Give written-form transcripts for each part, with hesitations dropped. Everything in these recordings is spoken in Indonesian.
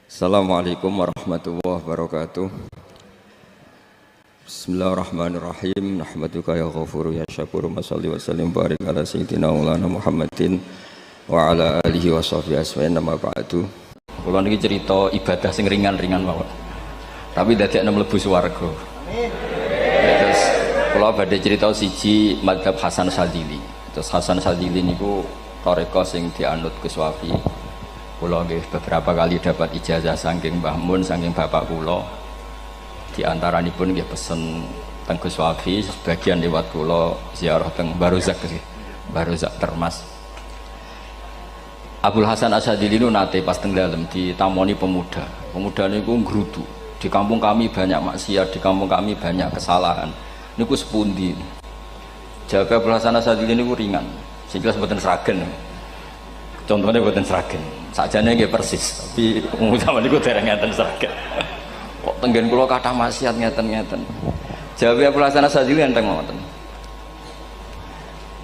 Assalamualaikum warahmatullahi wabarakatuh. Bismillahirrahmanirrahim. Nahmaduka ya ghafuru ya syakuru. Mashalli wa sallim barik ala sayyidina maulana Muhammadin wa ala alihi wa sahbihi asma'in nama ba'du. Kula niki cerita ibadah sing ringan-ringan mawon. Tapi dadekne mlebu swarga. Terus kula badhe cerita siji mazhab Hasan Syadzili. Terus Hasan Syadzili niku thariqah sing dianut Gus Wafi. Kula nggih beberapa kali dapat ijazah saking Mbah Mun, saking bapak kula. Di antaranipun nggih pesen teng Gus Wafi, sebagian lewat kula ziarah teng Barozak nggih. Barozak Termas. Abdul Hasan Asyadzili niku nate pas teng dalem ditamoni pemuda. Pemuda niku ngrudu. Di kampung kami banyak maksiat, di kampung kami banyak kesalahan. Niku sepundi? Jawab Abdul Hasan Asyadzili niku ringan. Sing jelas mboten sragen. Contohnya mboten sragen. Sakjane nggih persis, tapi zaman niku dereng ngeten sragen. Kok tenggen kula kathah maksiat ngeten-ngeten. Jawab Abdul Hasan Asyadzili enteng mawon.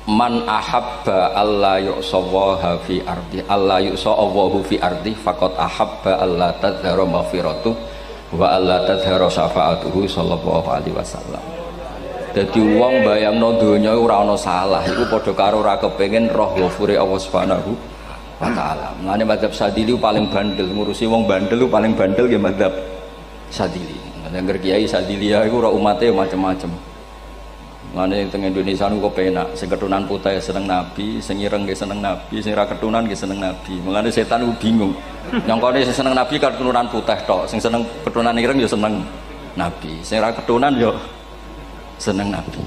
Man ahabba alla yu'sawaha fi ardi alla yu'sawahu fi ardi faqad ahabba alla tadhara maghfiratu wa alla tadhara syafaatuhu sallallahu alaihi wasallam. Dadi wong bayangno donya ora ana salah iku padha karo ora kepengin roh ghafure Allah Subhanahu wa taala. Mulane mazhab Syadzili paling bandel, ngurusi wong bandel paling bandel nggih mazhab Syadzili. Angger kiai Syadzili iku ora umate macam-macam. Mulane teng Indonesia niku penak, sing keturunan putih seneng Nabi, sing ireng nggih seneng Nabi, sing ra keturunan nggih seneng Nabi. Mulane setan niku bingung. Nyangkane sing seneng Nabi keturunan putih tok, sing seneng keturunan ireng ya seneng Nabi, sing ra keturunan ya seneng Nabi,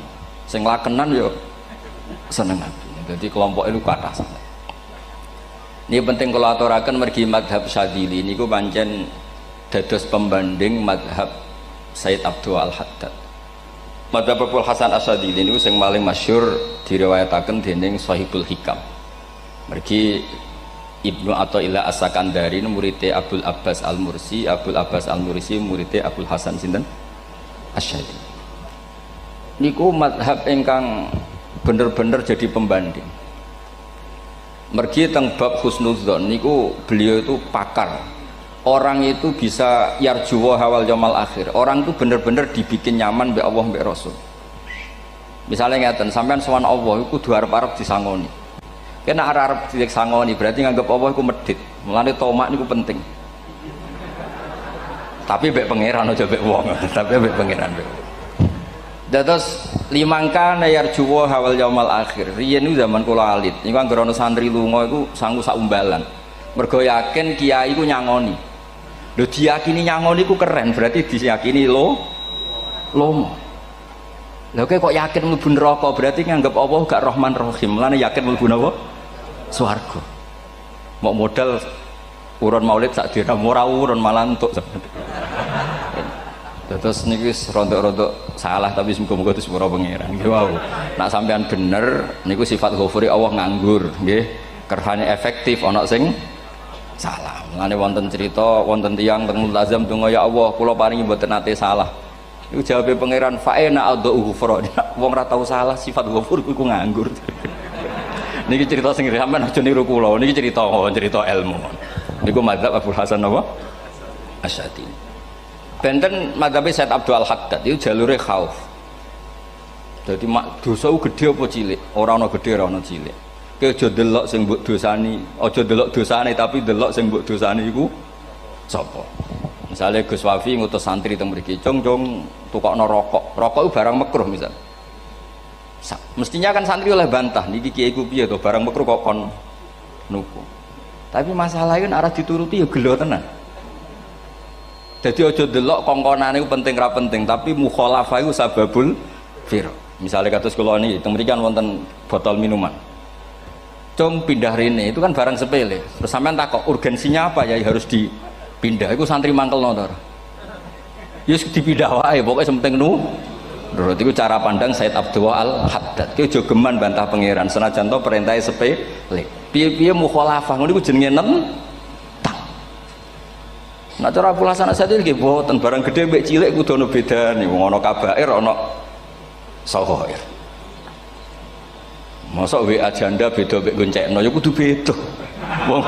sing lakenan ya seneng Nabi. Jadi kelompok itu kathah sangat. Ini penting kalau aturaken mergi mazhab Syadzili niku pancen dados pembanding mazhab Sayyid Abdul Al-Haddad. Mazhab Abdul Hasan Asyadzili niku sing paling masyhur diriwayataken dening Shahibul Hikam. Mergi Ibnu Athaillah As-Sakandari muridé Abdul Abbas Al-Mursi, Abdul Abbas Al-Mursi muridé Abdul Hasan sinten Asyadzili. Niku mazhab ingkang bener-bener jadi pembanding. Mergi teng bab husnudzon niku beliau itu pakar. Orang itu bisa yarjuwa hawal yaumil akhir. Orang itu bener-bener dibikin nyaman mbek Allah mbek Rasul. Misalnya ngeten, sampean sowan Allah iku kudu arep-arep disangoni. Kena arep disangoni berarti nganggep Allah iku medhit. Mulane tomak niku penting. Tapi mbek pangeran aja mbek wong, tapi mbek pangeran mbek. Dados limangka yarjuwa hawal yaumil akhir. Riyen niku zaman kula alit, niku anggere ana santri lunga iku sangu sak umbalan. Mergo yakin kiai iku nyangoni. Lho diyakini nyangoni ku keren, berarti diyakini lomo. Lha kok yakin mlebu neraka, berarti nganggep Allah gak Rahman Rahim. Mulane yakin mlebu napa? Swarga. Mok modal urun maulid sak dina ora urun malah entuk. Terus niki rontok-rontok salah tapi muga-muga itu sepura pangeran. Nggih wau. Nek sampean bener niku sifat ghafuri Allah nganggur, nggih. Kerhane efektif ana sing salah. Mulane wonten cerita wonten tiyang teng multazam donga ya Allah kula paringi mboten nate salah. Iku jawabe pangeran fa'ina adhu ghufra. Wong ora tau salah sifat ghafur iku nganggur. Niki cerita sing sampean aja niru kula. Niki cerita ilmu. Niku mazhab Abdul Hasan apa? Asyadzili. Benten mazhab Sayyid Abdul Al-Haddad itu jalure khauf. Dadi dosa gedhe apa cilik? Ora ana gedhe ora ana cilik. Kowe aja delok sing mbok dosani, aja delok dosane tapi delok sing mbok dosani iku sapa. Misale Gus Wafi ngutus santri teng mriki, "Cung, tukokno rokok." Rokok itu barang makruh misal. Mestinya kan santri oleh bantah, niki kiai ku piye to barang makruh kok kon nuku. Tapi masalahnya kan arah dituruti ya gelo tenan. Jadi aja delok kongkonane iku penting ra penting, tapi mukhalafah iku sababul fir. Misalnya kados kula niki teng mriki kan wonten botol minuman. Cung pindah rene itu kan barang sepele. Terus sampean takok urgensinya apa ya harus dipindah. Iku santri mangkelno to. Ya dipindah wae pokoke penting nu. Menurut iku cara pandang Sayyid Abdul Al-Haddad. Ki aja geman bantah pangeran senajan to perintahe sepele. Piye-piye mukhalafah ngono iku jenenge nentang. Nah cara Abdul Hasan Asyadzili nggih boten barang gedhe mbek cilik kudu ana bedane. Wong ana kabair ana saghair. Masa WA janda beda mbek goncekno ya kudu beda. Wong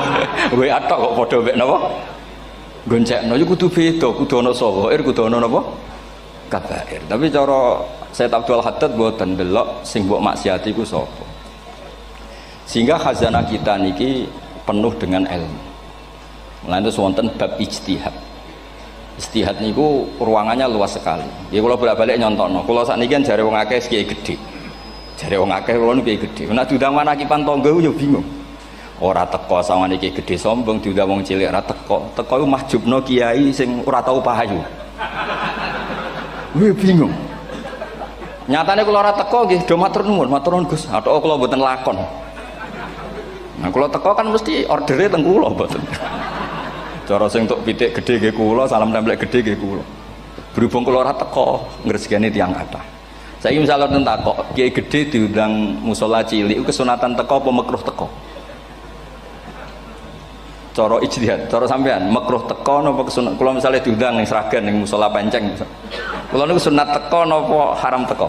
WA tok kok padha mbek napa? goncekno iku kudu beda, kudu ana sawair, kudu ana napa? Kabair. Tapi cara Sayyid Abdul Haddad mboten delok sing mbok maksiati iku sapa. Sehingga khazanah kita niki penuh dengan ilmu. Mulane terus wonten bab ijtihad. Ijtihad niku ruangannya luas sekali. Ya kula bolak-balik nyontokno. Kula sakniki kan jare wong akeh kiai gedhe. Jare wong akeh kula niku kiai gedhe. Nek diundang manakipan tangga yo bingung. Ora teko sawane kiai gedhe sombong, diundang wong cilik ora teko. Teko iku mahjubno kiai sing ora tau pahayu. Wih bingung. Nyatane kula ora teko nggih do matur nuwun Gus. Athok kula mboten lakon. Nah kula teko kan mesti ordere teng kula mboten. Cara sing tok pitik gedhe nggih kula, salam templek gedhe nggih kula. Berhubung kula ora teko ngresikane tiyang kathah. Saiki misal wonten takok, kiai gedhe diundang musala cilik iku kesunatan teko apa makruh teko? Cara ijtihad, cara sampean makruh teko napa kesunat? Kula misale diundang ning Sragen ning musala Penceng. Kula niku sunat teko napa haram teko?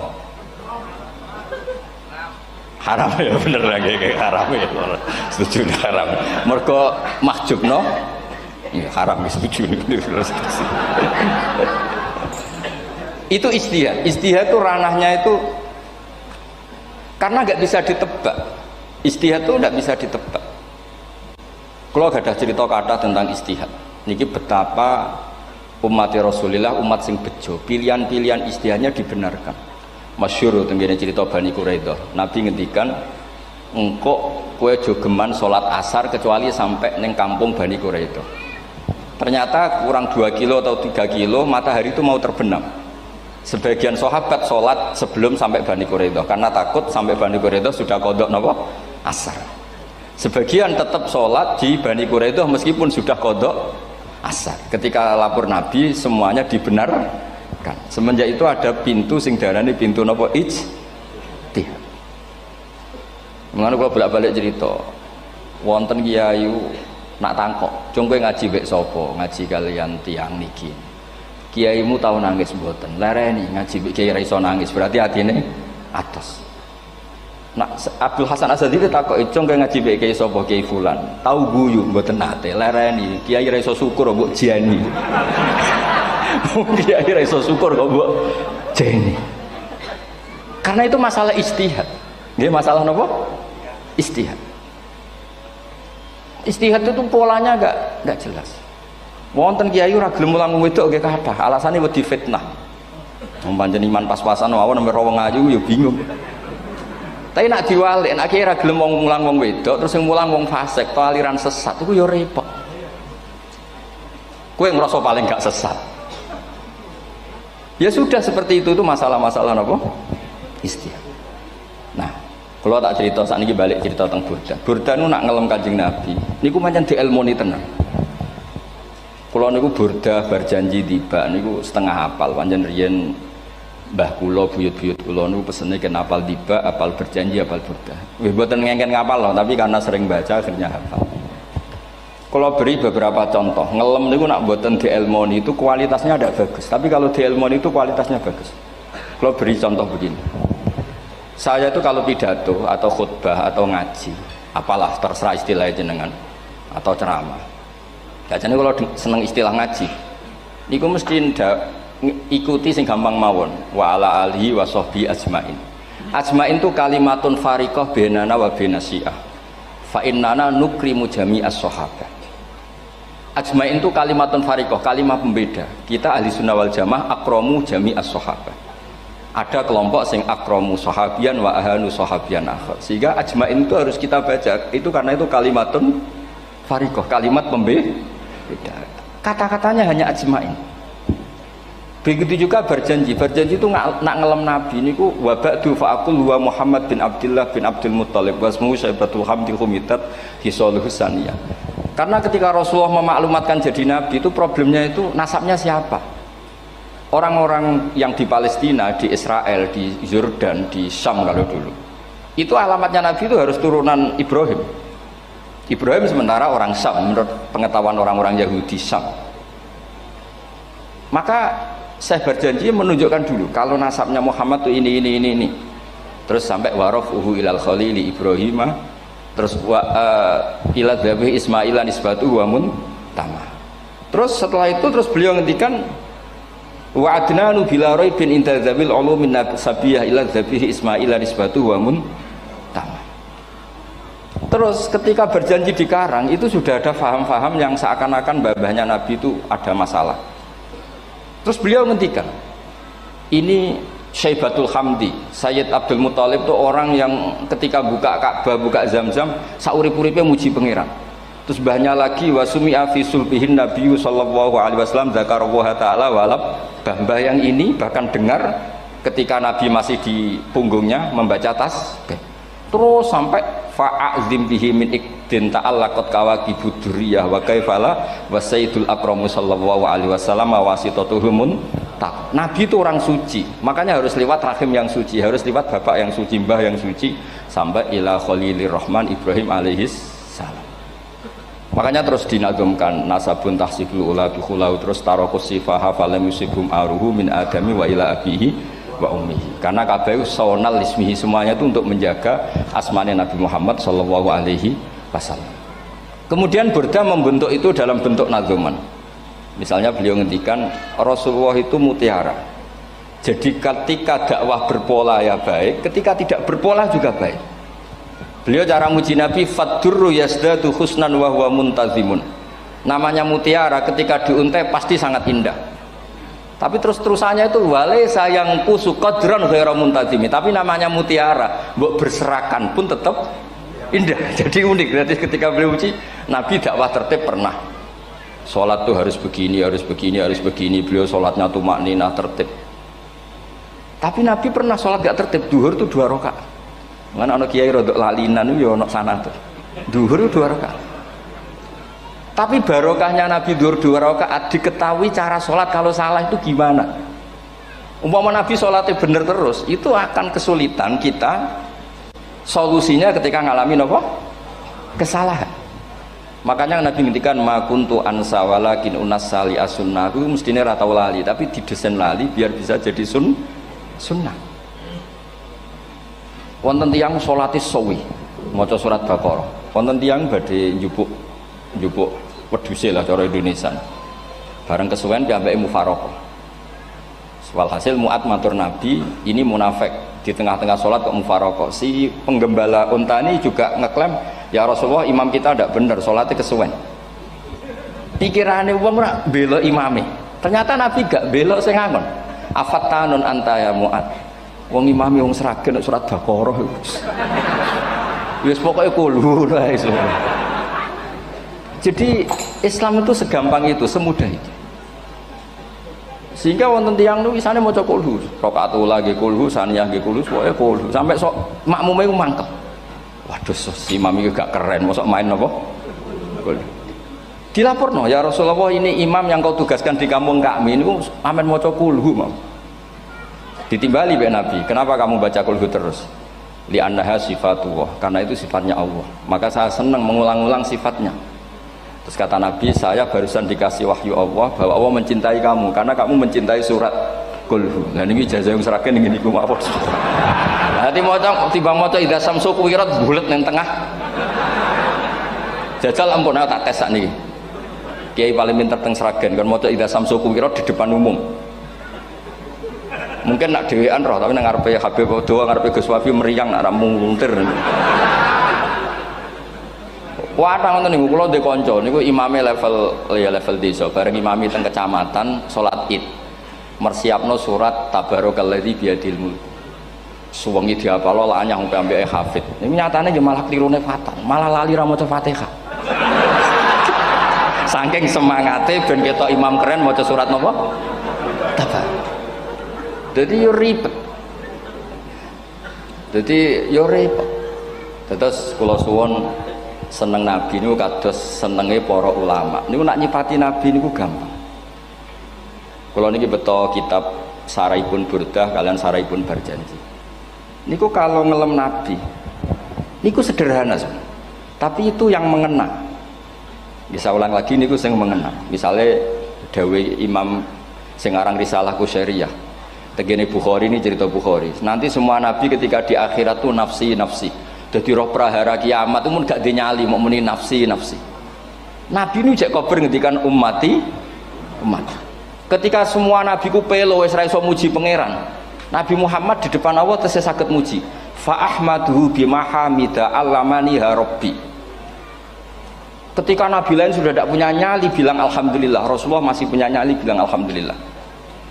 Haram ya bener lagi haram ya. Setuju haram. Mergo mahjubno ya haram setuju itu ijtihad. Ijtihad itu ranahnya itu karena nggak bisa ditebak. Ijtihad itu nggak bisa ditebak. Kalau gak ada cerita kata tentang ijtihad niki betapa umat Rasulullah umat sing bejo pilihan-pilihan ijtihadnya dibenarkan. Masyhur tentang cerita Bani Quraidah. Nabi ngendikan engkau kue jogeman sholat asar kecuali sampai neng kampung Bani Quraidah. Ternyata kurang 2 kilo atau 3 kilo matahari itu mau terbenam. Sebagian sahabat sholat sebelum sampai Bani Quraidah karena takut sampai Bani Quraidah sudah kodok napa asar. Sebagian tetap sholat di Bani Quraidah meskipun sudah kodok asar. Ketika lapor Nabi semuanya dibenarkan. Semenjak itu ada pintu sing darani pintu napa ijtihad. Mengenai kalau bolak-balik cerita wonten kiai nak tangkok, cung kowe ngaji mek sapa? Ngaji kalian tiang niki. Kiaimu tau nangis mboten? Lereni ngaji mek kiai ra iso nangis, berarti atine atos. Nak Abdul Hasan Asadili takoki, cung kowe ngaji mek kiai sapa? Kiai fulan. Tau guyu mboten nate. Lereni kiai ra iso syukur mbok jeni. Kiai ra iso syukur kok mbok jeni. Karena itu masalah ijtihad. Nggih masalah napa? Ijtihad. Ijtihad itu polanya enggak jelas. Wonten kiai ora gelem mulang wedok nggih kathah, alasane wedi fitnah. Wong pancen iman pas-pasan mawon nembe wong ayu ya bingung. Tapi nak diwalik, nak kiai ora gelem mulang wong wedok, terus sing mulang wong fasik, to aliran sesat iku ya repot. Kowe ngrasa paling gak sesat. Ya sudah seperti itu masalah-masalah napa? Ijtihad. Nah, kalau tak cerita saat ini balik cerita tentang Burda. Burda nu nak ngelem Kanjeng Nabi. Niku pancen dielmoni tenan. Kalau niku Burda berjanji tiba niku setengah hafal. Pancen riyen mbah kula buyut-buyut kula niku pesene ken hafal tiba, hafal berjanji, hafal Burda. Wis mboten ngengken ngapal loh, tapi karena sering baca akhirnya hafal. Kalau beri beberapa contoh, ngelem niku nak mboten dielmoni itu kualitasnya ada bagus. Tapi kalau dielmoni itu kualitasnya bagus. Kalau beri contoh begini. Saya itu kalau pidato atau khutbah atau ngaji, apalah terserah istilah jenengan atau ceramah. Biasanya kalau seneng istilah ngaji, niku mesti ikuti sing gampang mawon. Wa ala alihi wa sahbi ajmain. Ajmain itu kalimatun fariqah bainana wa bainas syiah. Fa innana nukrimu jami'as sahabah. Ajmain itu kalimatun fariqah, kalimat pembeda. Kita ahli sunnah wal jamaah akramu jami'as sahabah. Ada kelompok sing akramu sahabian wa ahanu sahabian akhir. Sehingga ajmain itu harus kita baca. Itu karena itu kalimatun fariqah, kalimat pembeda. Kata-katanya hanya ajmain. Begitu juga berjanji. Berjanji itu nak ngelem Nabi niku wa ba'du fa'aqul wa Muhammad bin Abdullah bin Abdul Muttalib wasmuhu Syaibatul Hamdi Khumitat Hisaluhus Saniyah. Karena ketika Rasulullah memaklumatkan jadi Nabi itu problemnya itu nasabnya siapa? Orang-orang yang di Palestina, di Israel, di Yordan, di Syam kalau dulu itu alamatnya Nabi itu harus turunan Ibrahim. Ibrahim sementara orang Syam menurut pengetahuan orang-orang Yahudi Syam. Maka saya berjanji menunjukkan dulu kalau nasabnya Muhammad itu ini. Terus sampai warafuhu ilal khalili Ibrahim, terus ila dzabih Ismailan nisbatu wa mun tamah. Terus setelah itu terus beliau ngendikan wa adnanu bila raibin inda dzabil ulumin sabiyah ila dzabihi ismail nisbatu wa mun tamam. Terus ketika berjanji di Karang itu sudah ada faham-faham yang seakan-akan babahnya Nabi itu ada masalah. Terus beliau ngendikan ini Syaibatul Hamdi, Sayyid Abdul Muthalib itu orang yang ketika buka Ka'bah, buka Zamzam, saurip-uripe muji pangeran. Terus banyak lagi wasumi'a fi sulbihin Nabi sallallahu alaihi wasallam dzakarallaha ta'ala walab. Mbah yang ini bahkan dengar ketika Nabi masih di punggungnya membaca tasbih. Terus sampai fa'azim bihi min ikdin ta'allaqat kawakibud durriyah wa kaifala wa sayyidul akramu sallallahu alaihi wasallam wasitatuhumun. Nabi itu orang suci, makanya harus lewat rahim yang suci, harus lewat bapak yang suci, mbah yang suci, sampai ila Khalilir Rahman Ibrahim alaihis salam. Makanya terus dinagumkan nasabun tahsibul ula bikhulau, terus tarokus sifaha falam yusibhum aruhu min adami wa ila abihi wa ummihi. Karena kabeh sonal ismihi, semuanya itu untuk menjaga asmane Nabi Muhammad sallallahu alaihi wasallam. Kemudian Burda membentuk itu dalam bentuk nazuman. Misalnya beliau ngendikan Rasulullah itu mutiara. Jadi ketika dakwah berpola ya baik, ketika tidak berpola juga baik. Beliau cara muji Nabi faddurru yazdadu husnan wa huwa muntazimun. Namanya mutiara ketika diuntai pasti sangat indah. Tapi terus-terusannya itu wale sayang kusu qadran ghairu muntazimi. Tapi namanya mutiara, mbok berserakan pun tetap indah. Jadi unik. Berarti ketika beliau uji Nabi dakwah tertib pernah. Sholat tuh harus begini, harus begini, harus begini. Beliau sholatnya tumakninah tertib. Tapi Nabi pernah sholat gak tertib. Duhur tuh 2 rakaat. Mana anak kiai rodok lalinan itu ya anak sana tuh. Duhur itu 2 rakaat. Tapi barokahnya Nabi duhur 2 rakaat diketahui cara sholat kalau salah itu gimana. Umpama Nabi sholatnya bener terus, itu akan kesulitan kita solusinya ketika ngalamin apa? Kesalahan. Makanya Nabi ngendikan ma kuntu ansa walakin unassali as-sunnah, itu mestinya ratau lali, tapi didesain lali biar bisa jadi sunnah. Wonten tiyang salate sawi maca surat Baqarah, wonten tiyang badhe njupuk wedhuse lah cara Indonesia. Bareng kesuwen piambake mufaraqah. Walhasil Mu'ad matur Nabi, ini munafik di tengah-tengah sholat kok mufaraqah. Si penggembala unta ini juga ngeklaim, ya Rasulullah imam kita tidak benar, sholatnya kesuwen. Pikirannya wong ora bela imame. Ternyata Nabi gak belok sing ngangon. Afattanun anta ya Mu'ad. Wong imame wong seragen surat Baqarah. Wis pokoke kulo wae. Jadi Islam itu segampang itu, semudah itu. Sehingga wonten tiyang niku isane maca kulhu, rakaat ula nggih kulhu, saniyah nggih kulhu, pokoke kulhu. Sampai sok makmume ku mangkel. Waduh, si imam iki gak keren, mosok main apa? Kulhu. Dilaporno, ya Rasulullah ini imam yang kau tugaskan di kampung kami niku amen maca kulhu, Mam. Ditimbali mbek Nabi, kenapa kamu baca kulhu terus? Li annaha sifatullah, karena itu sifatnya Allah. Maka saya senang mengulang-ulang sifatnya. Terus kata Nabi, saya barusan dikasih wahyu Allah bahwa Allah mencintai kamu karena kamu mencintai surat kulhu. Nah ini ijazah yang seragam ini niku apa? Nanti maca timbang maca idza samsu kuwirat bulet nang tengah. Jajal ampun tak tes sakniki. Kiai paling pinter teng Sragen kan maca idza samsu kuwirat di depan umum. Mungkin nak dhewean roh tapi nang ngarepe Habib Doa ngarepe Gus Wafi meriang nak muntir. Wah, ngoten niku kula ndek kanca niku imame level desa, bareng imami teng kecamatan salat Id. Mersiapno surat Tabarakalladzi biyadil mulk. Suwengi diapalo lanyah sampe ambeke hafid. Niku nyatane nggih malah klirune fatal, malah lali ra maca Fatihah. Saking semangate ben ketok imam keren maca surat napa? Tabar. Dadi yo ribet. Terus kula suwun seneng Nabi niku kados senenge para ulama. Niku nak nyipati Nabi niku gampang. Kula niki beto kitab Saraipun Burdah kalian Saraipun Barjanji. Niku kalau ngelem Nabi niku sederhana sebenarnya. Tapi itu yang mengena. Bisa ulang lagi niku sing mengena. Misalnya dawe Imam sing aran Risalah Qusyariyah. Tegene Bukhari ini cerita Bukhari. Nanti semua nabi ketika di akhirat tuh nafsi. Jadi roh prahara kiamat itu pun gak dinyali mau muni nafsi. Nabi ini cek kober ngendikan ummati umat. Ketika semua nabi ku pelo wis ra iso muji pangeran, Nabi Muhammad di depan Allah tesih saged muji. Fa ahmaduhu bimahamida allamani ha rabbi. Ketika nabi lain sudah tidak punya nyali bilang alhamdulillah, Rasulullah masih punya nyali bilang alhamdulillah.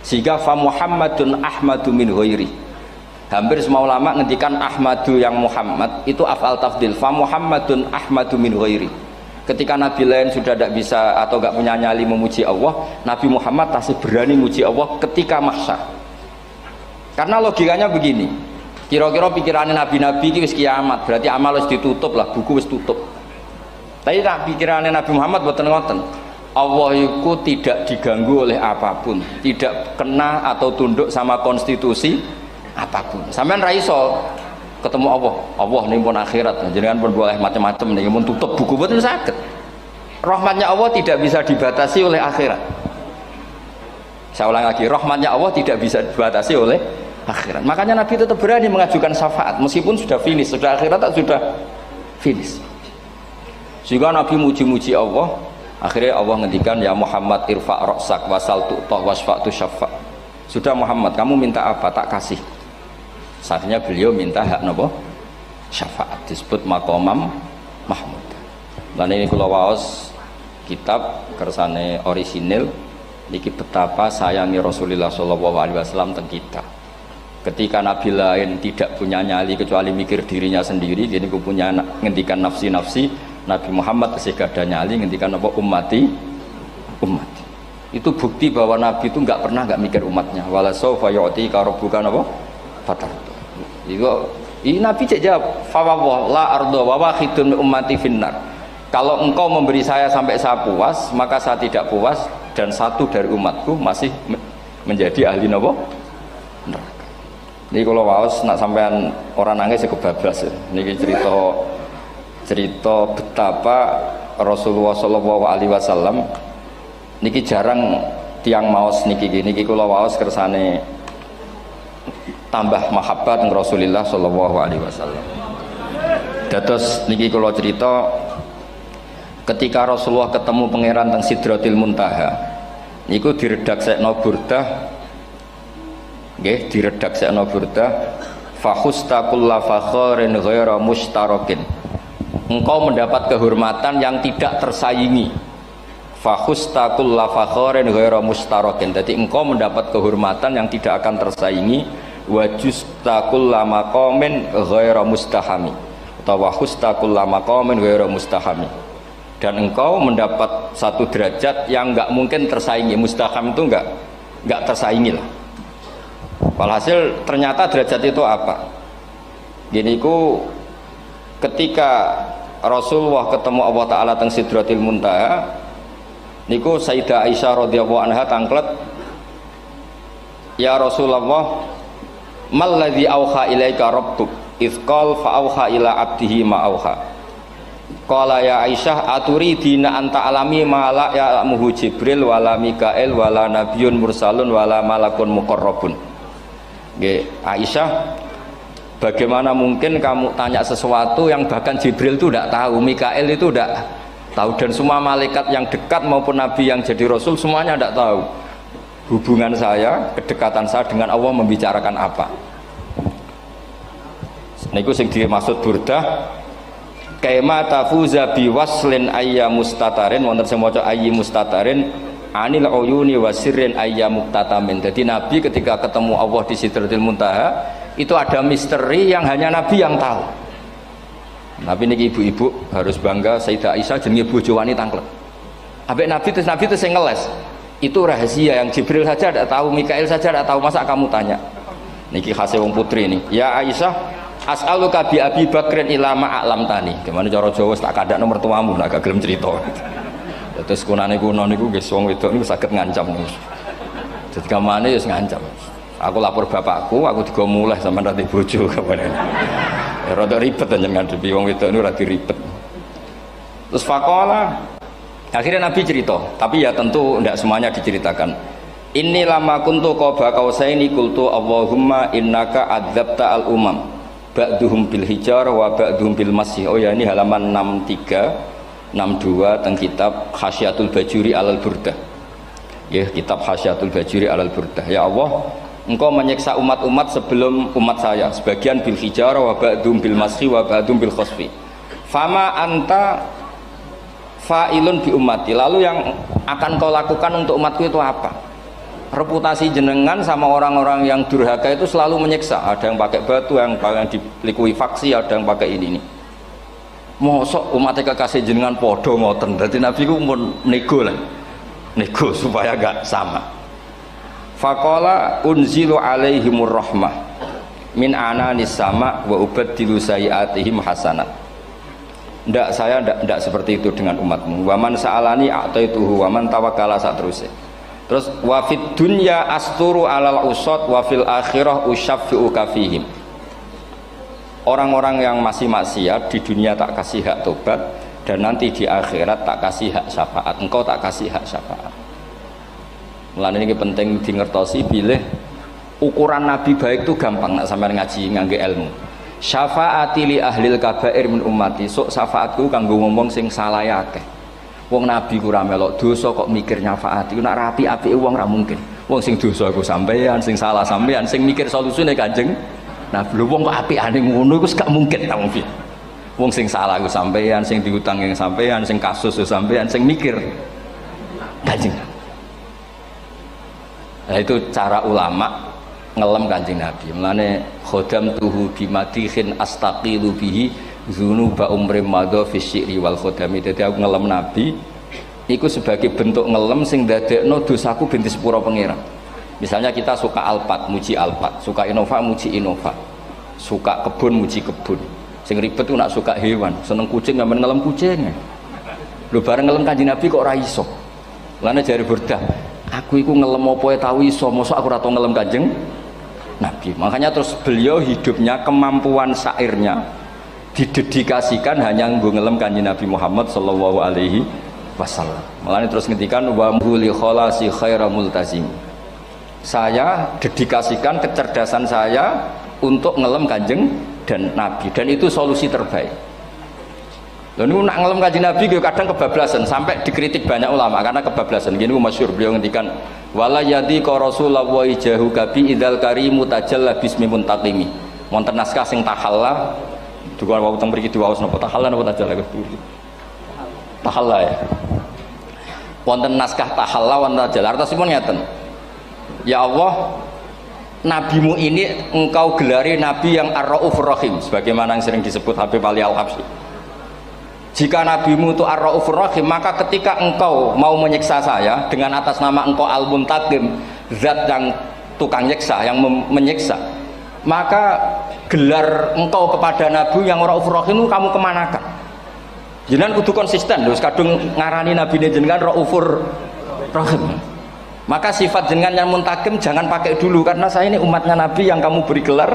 Sehingga fa Muhammadun ahmadu min ghairi. Hampir semua ulama ngendikan ahmadu yang Muhammad itu af'al tafdil. Fa Muhammadun ahmadu min ghairi. Ketika nabi lain sudah tidak bisa atau tidak punya nyali memuji Allah, Nabi Muhammad masih berani memuji Allah ketika mahsyar. Karena logikanya begini, kira-kira pikirannya nabi-nabi ini wis kiamat, berarti amal wis ditutup lah, buku wis tutup. Tapi tak pikirannya Nabi Muhammad boten ngoten. Allah itu tidak diganggu oleh apapun, tidak kena atau tunduk sama konstitusi apapun. Sampean ra iso ketemu Allah, Allah nih pun akhirat, jenengan pun boleh macam-macam nih, pun tutup buku boten saged. Rahmatnya Allah tidak bisa dibatasi oleh akhirat. Saya ulang lagi, rahmatnya Allah tidak bisa dibatasi oleh akhirat. Makanya Nabi tetap berani mengajukan syafaat meskipun sudah finish, sudah akhirat sudah finish. Sehingga Nabi muji-muji Allah, akhirnya Allah ngendikan ya Muhammad irfa' ra'sak wasal tu'tah wasfa'tu syafa'. Sudah Muhammad, kamu minta apa tak kasih. Saatnya beliau minta hak napa? Syafaat, disebut maqamam mahmud. Lan ini kula waos kitab kersane orisinil niki betapa sayangi Rasulullah sallallahu alaihi wasallam teng kita. Ketika nabi lain tidak punya nyali kecuali mikir dirinya sendiri, jadi aku punya ngendikan nafsi-nafsi, Nabi Muhammad tasih gada nyali ngendikan apa ummati. Itu bukti bahwa Nabi itu nggak pernah nggak mikir umatnya. Wala sawfa yu'tika rabbuka apa? Fatar. Ini Nabi cek jawab, fa la ardo wa wahidun ummati finnar. Kalau engkau memberi saya sampai saya puas, maka saya tidak puas dan satu dari umatku masih menjadi ahli napa? Neraka. Ini kalau waos nak sampean orang nangis kebablas ya. Niki cerita betapa Rasulullah Shallallahu Alaihi Wasallam niki jarang tiang maos niki gini. Niki kalau waos kersane tambah mahabbat dengan Rasulullah Shallallahu Alaihi Wasallam. Dados niki kalau cerita ketika Rasulullah ketemu pangeran teng Sidratil Muntaha, niku diredaksekno burdah. Nggih, diredaksekno burdah fakhusta kulla fakharin ghaira mustarakin. Engkau mendapat kehormatan yang tidak tersaingi. Fakhusta kulla fakharin ghaira mustarakin. Jadi engkau mendapat kehormatan yang tidak akan tersaingi. Wa justa kulla maqamin ghaira mustahami. Atau wakhusta kulla maqamin ghaira mustahami. Dan engkau mendapat satu derajat yang enggak mungkin tersaingi. Mustaham itu enggak tersaingi lah. Walhasil ternyata derajat itu apa? Gini ku ketika Rasulullah ketemu Allah Ta'ala teng Sidratil Muntaha niku Sayyidah Aisyah radhiyallahu anha tangklet, ya Rasulullah mal ladzi auha ilaika rabbuk idz qala fa auha ila abdihi ma auha. Qala ya Aisyah aturidina anta alami ma la ya'lamuhu Jibril wala Mikail wala nabiyyun mursalun wala malakun muqarrabun. Aisyah, bagaimana mungkin kamu tanya sesuatu yang bahkan Jibril itu tidak tahu, Mikail itu tidak tahu, dan semua malaikat yang dekat maupun nabi yang jadi rasul semuanya tidak tahu hubungan saya, kedekatan saya dengan Allah membicarakan apa. Niku sing dimaksud burdah kaima tafuza biwaslin ayya mustatarin, wonten sing maca ayyi mustatarin anil uyuni wa sirrin ayya muktatamin. Jadi Nabi ketika ketemu Allah di Sidratil Muntaha itu ada misteri yang hanya Nabi yang tahu. Nabi niki ibu-ibu harus bangga, Sayyidah Aisyah jenenge bojo wani tangklet. Ambek Nabi itu sing ngeles. Itu rahasia yang Jibril saja tidak tahu, Mikail saja tidak tahu, masa kamu tanya? Niki khase wong putri ini. Ya Aisyah, as'aluka bi Abi Bakrin ila ma a'lam tani. Gimana cara Jawa tak kadakno mertuamu nak gak gelem cerita. Terus kunane kuno niku nggih wong wedok niku saged ngancam niku. Dadi kamane wis ngancam. Aku lapor bapakku, aku digo mulih sampean rati bojo kabeh. Ya rada ribet njenengan ngadepi wong wedok niku rada ribet. Terus faqala akhirnya Nabi cerita, tapi ya tentu tidak semuanya diceritakan. Inni lama kuntu qaba qausaini qultu Allahumma innaka adzabta al umam ba'duhum bil hijar wa ba'duhum bil masih. Oh ya, ini halaman 63 62 teng kitab Khasyatul Bajuri alal Burdah. Ya, kitab Hasyatul Bajuri alal Burdah. Ya Allah, Engkau menyiksa umat-umat sebelum umat saya, sebagian bil hijarah wa ba'dum bil mashi wa ba'dum bil khosfi. Fama anta fa'ilun bi ummati. Lalu yang akan kau lakukan untuk umatku itu apa? Reputasi jenengan sama orang-orang yang durhaka itu selalu menyiksa. Ada yang pakai batu, yang dilikuifaksi, ada yang pakai ini. Mosok umatnya kekasih jenengan podo ngoten. Berarti Nabi ku mun nego lah. Nego supaya gak sama. Faqala unzilu alaihimur rahmah min ananis sama wa ubaddilu sayiatihim hasanat. Ndak, saya ndak seperti itu dengan umatmu. Waman sa'alani a'taituhu waman tawakkala saterusé. Terus wa fid dunya asturu alal usad wa fil akhirah usyaffi'u kafihim. Orang-orang yang masih maksiat di dunia tak kasih hak tobat, dan nanti di akhirat tak kasih hak syafaat. Engkau tak kasih hak syafaat. Mulane ini penting dingertosi bilih ukuran nabi baik itu gampang nak sampean ngaji ngangge ilmu. Syafaati li ahlil kabair min ummati. Sok syafaatku kanggo ngomong sing salah akeh. Wong nabi ku ora melok dosa kok mikir nyafaati. Nak rapi-apike wong ora mungkin. Wong sing dosa iku sampean, sing salah sampean, sing mikir solusine Kanjeng. Nah, lho wong kok apikane ngono iku gak mungkin ta wong piye. Wong sing salah iku sampean, sing diutang yang sampean, sing kasus iku sampean, sing mikir Kanjeng. Nah, itu cara ulama ngelem Kanjeng Nabi. Mulane khodam tuhu bimadihin astaqilu bihi dzunuba umrim madha fi syi'ri wal khodami. Dadi aku ngelem Nabi iku sebagai bentuk ngelem sing dadekno dosaku ben disepuro pangeran. Misalnya kita suka Alphard, muji Alphard, suka Innova, muji Innova, suka kebun, muji kebun. Sing ribet tuh nak suka hewan, seneng kucing nggak ngelem kucing. Lu bareng ngelem Kanjeng Nabi kok ora iso. Lane jari Burdah, aku iku ngelem apa tau iso, mosok aku ora tau ngelem Kanjeng Nabi. Makanya terus beliau hidupnya, kemampuan syairnya didedikasikan hanya nggo ngelem Kanjeng Nabi Muhammad sallallahu alaihi wasallam. Makanya terus ngendikan wa muli kholasi khaira multazim. Saya dedikasikan kecerdasan saya untuk ngelem Kanjeng dan Nabi, dan itu solusi terbaik. Lalu nak ngelem Kanjeng Nabi kadang kebablasan, sampai dikritik banyak ulama karena kebablasan. Gini masyhur beliau ngendikan wala yadi ka rasulullah wa ijahu kabi idzal karimu tajalla bismi muntaqimi. Wonten naskah sing tahalla duka wau teng mriki diwaos napa tahalla napa tajalla tahalla ya. Wonten naskah tahalla wonten tajalla artosipun ngeten. Ya Allah, nabimu ini engkau gelari nabi yang ar-raufur rahim, sebagaimana yang sering disebut Habib Ali Al-Habsyi. Jika nabimu itu ar-raufur rahim, maka ketika engkau mau menyiksa saya dengan atas nama engkau al-muntaqim, zat yang tukang nyiksa, yang menyiksa, maka gelar engkau kepada nabi yang ar-raufur rahim itu kamu kemanakan? Jenengan kudu konsisten, terus kadung ngarani nabi ini jenengan raufur rahim. Maka sifat jenengan yang muntakim jangan pakai dulu, karena saya ini umatnya Nabi yang kamu beri gelar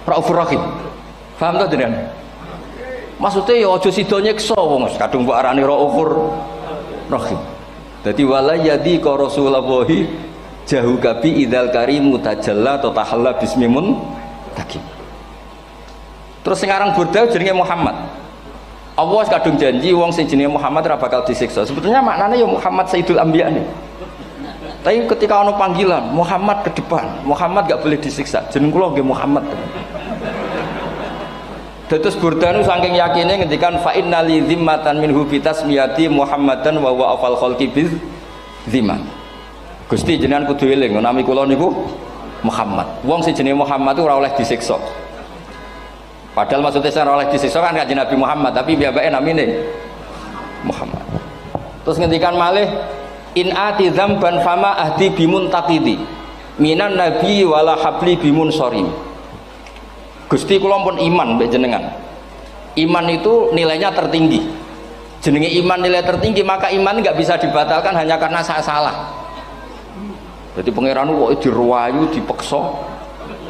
Raufur Rahim. Paham tuh jenengan? Maksudnya ya ojo sido nyiksa wong kadung mbok arani Raufur Rahim. Dadi wala yadi ka rasulullahi jahu kabi idzal karimu tajalla ta tahalla bismimun takim. Terus sekarang Burdah jenenge Muhammad. Allah kadung janji wong sing jenenge Muhammad ora bakal disiksa. Sebetulnya maknanya ya Muhammad Sayyidul Anbiya nih. Tapi ketika ono panggilan Muhammad ke depan, Muhammad gak boleh disiksa. Jeneng kula nggih Muhammad. Dados Burdah nu saking yakine ngendikan fa innali zimmatan minhu bi tasmiyati Muhammadan wa huwa afal khalqi bi zimman. Gusti jenengan kudu eling nami kula niku Muhammad. Wong sing jenenge Muhammad ora oleh disiksa. Padahal maksudnya ora oleh disiksa kan Kanjeng Nabi Muhammad, tapi piyambake namine Muhammad. Terus ngendikan malih in ati dzamban fama ahdi bimun taqidi minan nabi wala habli bimun sorim. Gusti kula pun iman mbek jenengan. Iman itu nilainya tertinggi. Jenenge iman nilai tertinggi, maka iman nggak bisa dibatalkan hanya karena saya salah. Jadi pangeran kok diruwayu dipeksa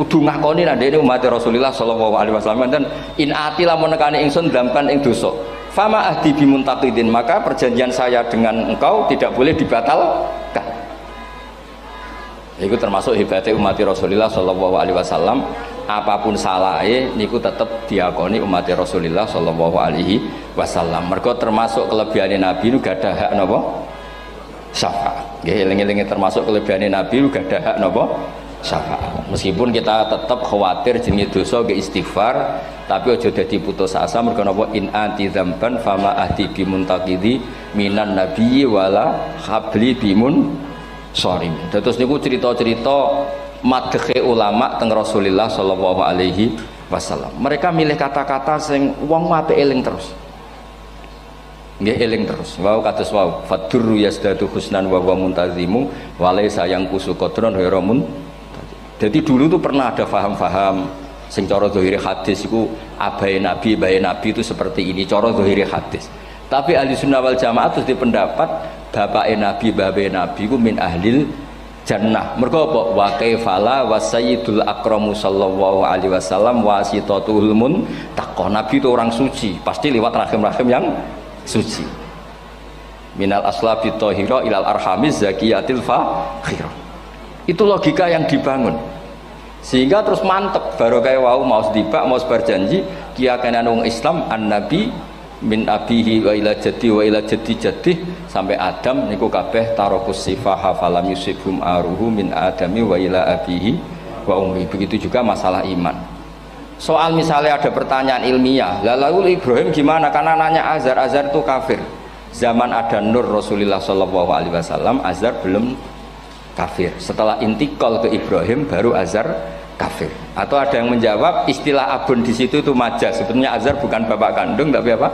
kudu ngakoni nek dene umat Rasulullah sallallahu alaihi wasallam, dan in ati lamun nekani ingsun dzamban ing dosa fama ahdi bimuntaqidin, maka perjanjian saya dengan engkau tidak boleh dibatalkan. Itu termasuk hebatnya umat Rasulullah sallallahu alaihi wasallam, apapun salahnya niku tetap diakoni umat Rasulullah sallallahu alaihi wasallam. Mergo termasuk kelebihan Nabi nu gak ada hak napa syafaat. Nggih eling-eling termasuk kelebihan Nabi uga ada hak napa syafaat. Meskipun kita tetap khawatir jenenge dosa ge istighfar, tapi aja dadi putus asa mergo napa in anti dzamban fama ahdi bimuntaqidi minan nabiyyi wala habli bimun sorim. Terus niku cerita-cerita madhe ulama teng Rasulullah sallallahu alaihi wasallam. Mereka milih kata-kata sing wong apik eling terus. Nggih eling terus. Wau kados wau fadurru yasdatu husnan wa huwa muntazimu wa laysa yang kusu qadron ghairu mun. Jadi dulu tuh pernah ada faham-faham sing cara zahiri hadis iku abai nabi itu seperti ini cara zahiri hadis. Tapi ahli sunnah wal jamaah terus di pendapat bapak nabi ku min ahlil jannah. Mergo apa? Wa kaifala wa sayyidul akramu sallallahu alaihi wasallam wasitatul muntaqah. Nabi itu orang suci, pasti lewat rahim-rahim yang suci. Minal aslabi thahira ilal arhamiz zakiyatil fakhira. Itu logika yang dibangun. Sehingga terus mantep baru kayak wau mau sedibak mau berjanji kiyakan wong Islam an-nabi min abihi wa ila jaddi sampai Adam niku kabeh tarokus sifaha falam yusibhum aruhu min adami wa ila abihi wa ummi. Begitu juga masalah iman. Soal misalnya ada pertanyaan ilmiah, lalu Ibrahim gimana? Karena nanya Azar itu kafir. Zaman ada Nur Rasulullah sallallahu alaihi wasallam, Azar belum kafir. Setelah intikal ke Ibrahim baru Azar kafir. Atau ada yang menjawab istilah abun di situ itu majaz. Sebetulnya Azar bukan bapak kandung tapi apa?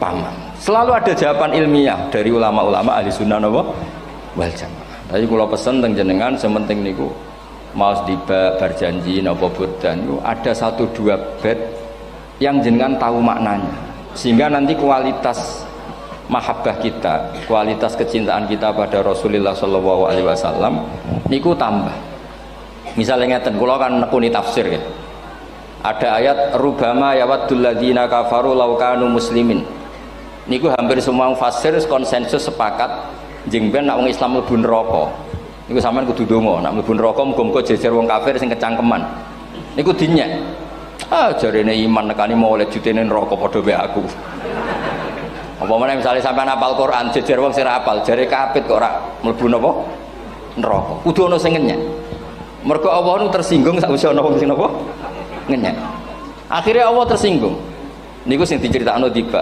Paman. Selalu ada jawaban ilmiah dari ulama-ulama ahli sunnah wal jamaah. Tapi kalau pesen teng jenengan sementing niku mau dibak berjanji napa bodan ada 1-2 bait yang jenengan tahu maknanya. Sehingga nanti kualitas mahabbah kita, kualitas kecintaan kita pada Rasulullah sallallahu alaihi wasallam niku tambah. Misalnya ngeten, kula kan nekuni tafsir ya. Ada ayat rubama yawaddul ladzina kafaru law kanu muslimin. Niku hampir semua mufassir konsensus sepakat jeng ben nek wong Islam mlebu neraka. Niku sampean kudu donga, nek mlebu neraka muga-muga jejer wong kafir sing kecangkeman. Niku dinyek. Jarene iman nekani mau oleh jutene neraka padha wae aku. Apa meneh misalnya sampean hafal Quran jejer wong sing hafal jare kapit kok ora mlebu napa neraka. Kudu ana sing ngenyek. Mergo Allah nu tersinggung sakwise ana wong sing napa ngenyek. Akhirnya Allah tersinggung. Niku sing diceritakno tiba.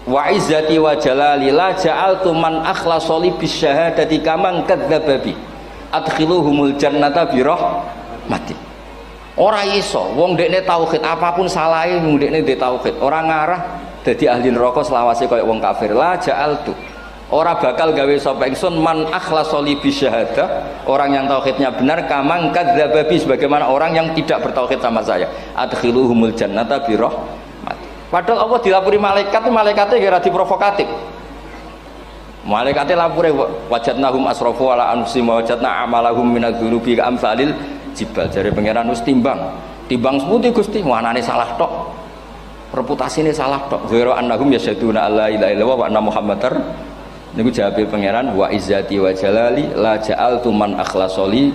Wa izzati wa jalali la ja'altu man akhlasa li bisyahadati kaman kadzdzaba bi. Adkhiluhumul jannata bi rahmati. Ora iso wong dekne tauhid apapun salahe wong dekne ndek tauhid ora ngarah dadi ahli neraka selawase kaya wong kafir. La ja'altu ora bakal gawe sapa ingsun man akhlasa li bisyahadah orang yang tauhidnya benar kamang kadzdzaba bi sebagaimana orang yang tidak bertauhid sama saya. Adkhiluhumul jannata bi rahmati. Padahal Allah dilapuri malaikat, malaikatnya kira diprovokatif. Malaikatnya lapure wajadnahum asrafu ala anfusihim wa wajadna amalahum minadz-dzunubi ka'amsalil jibal. Jare pangeran wis timbang seputi Gusti, wanane salah tok. Reputasine salah tok. Ghairu annahum yasyaduna alla ilaha illallah wa anna muhammadar. Niku jawabe pangeran wa izzati wa jalali la ja'altu man akhlasoli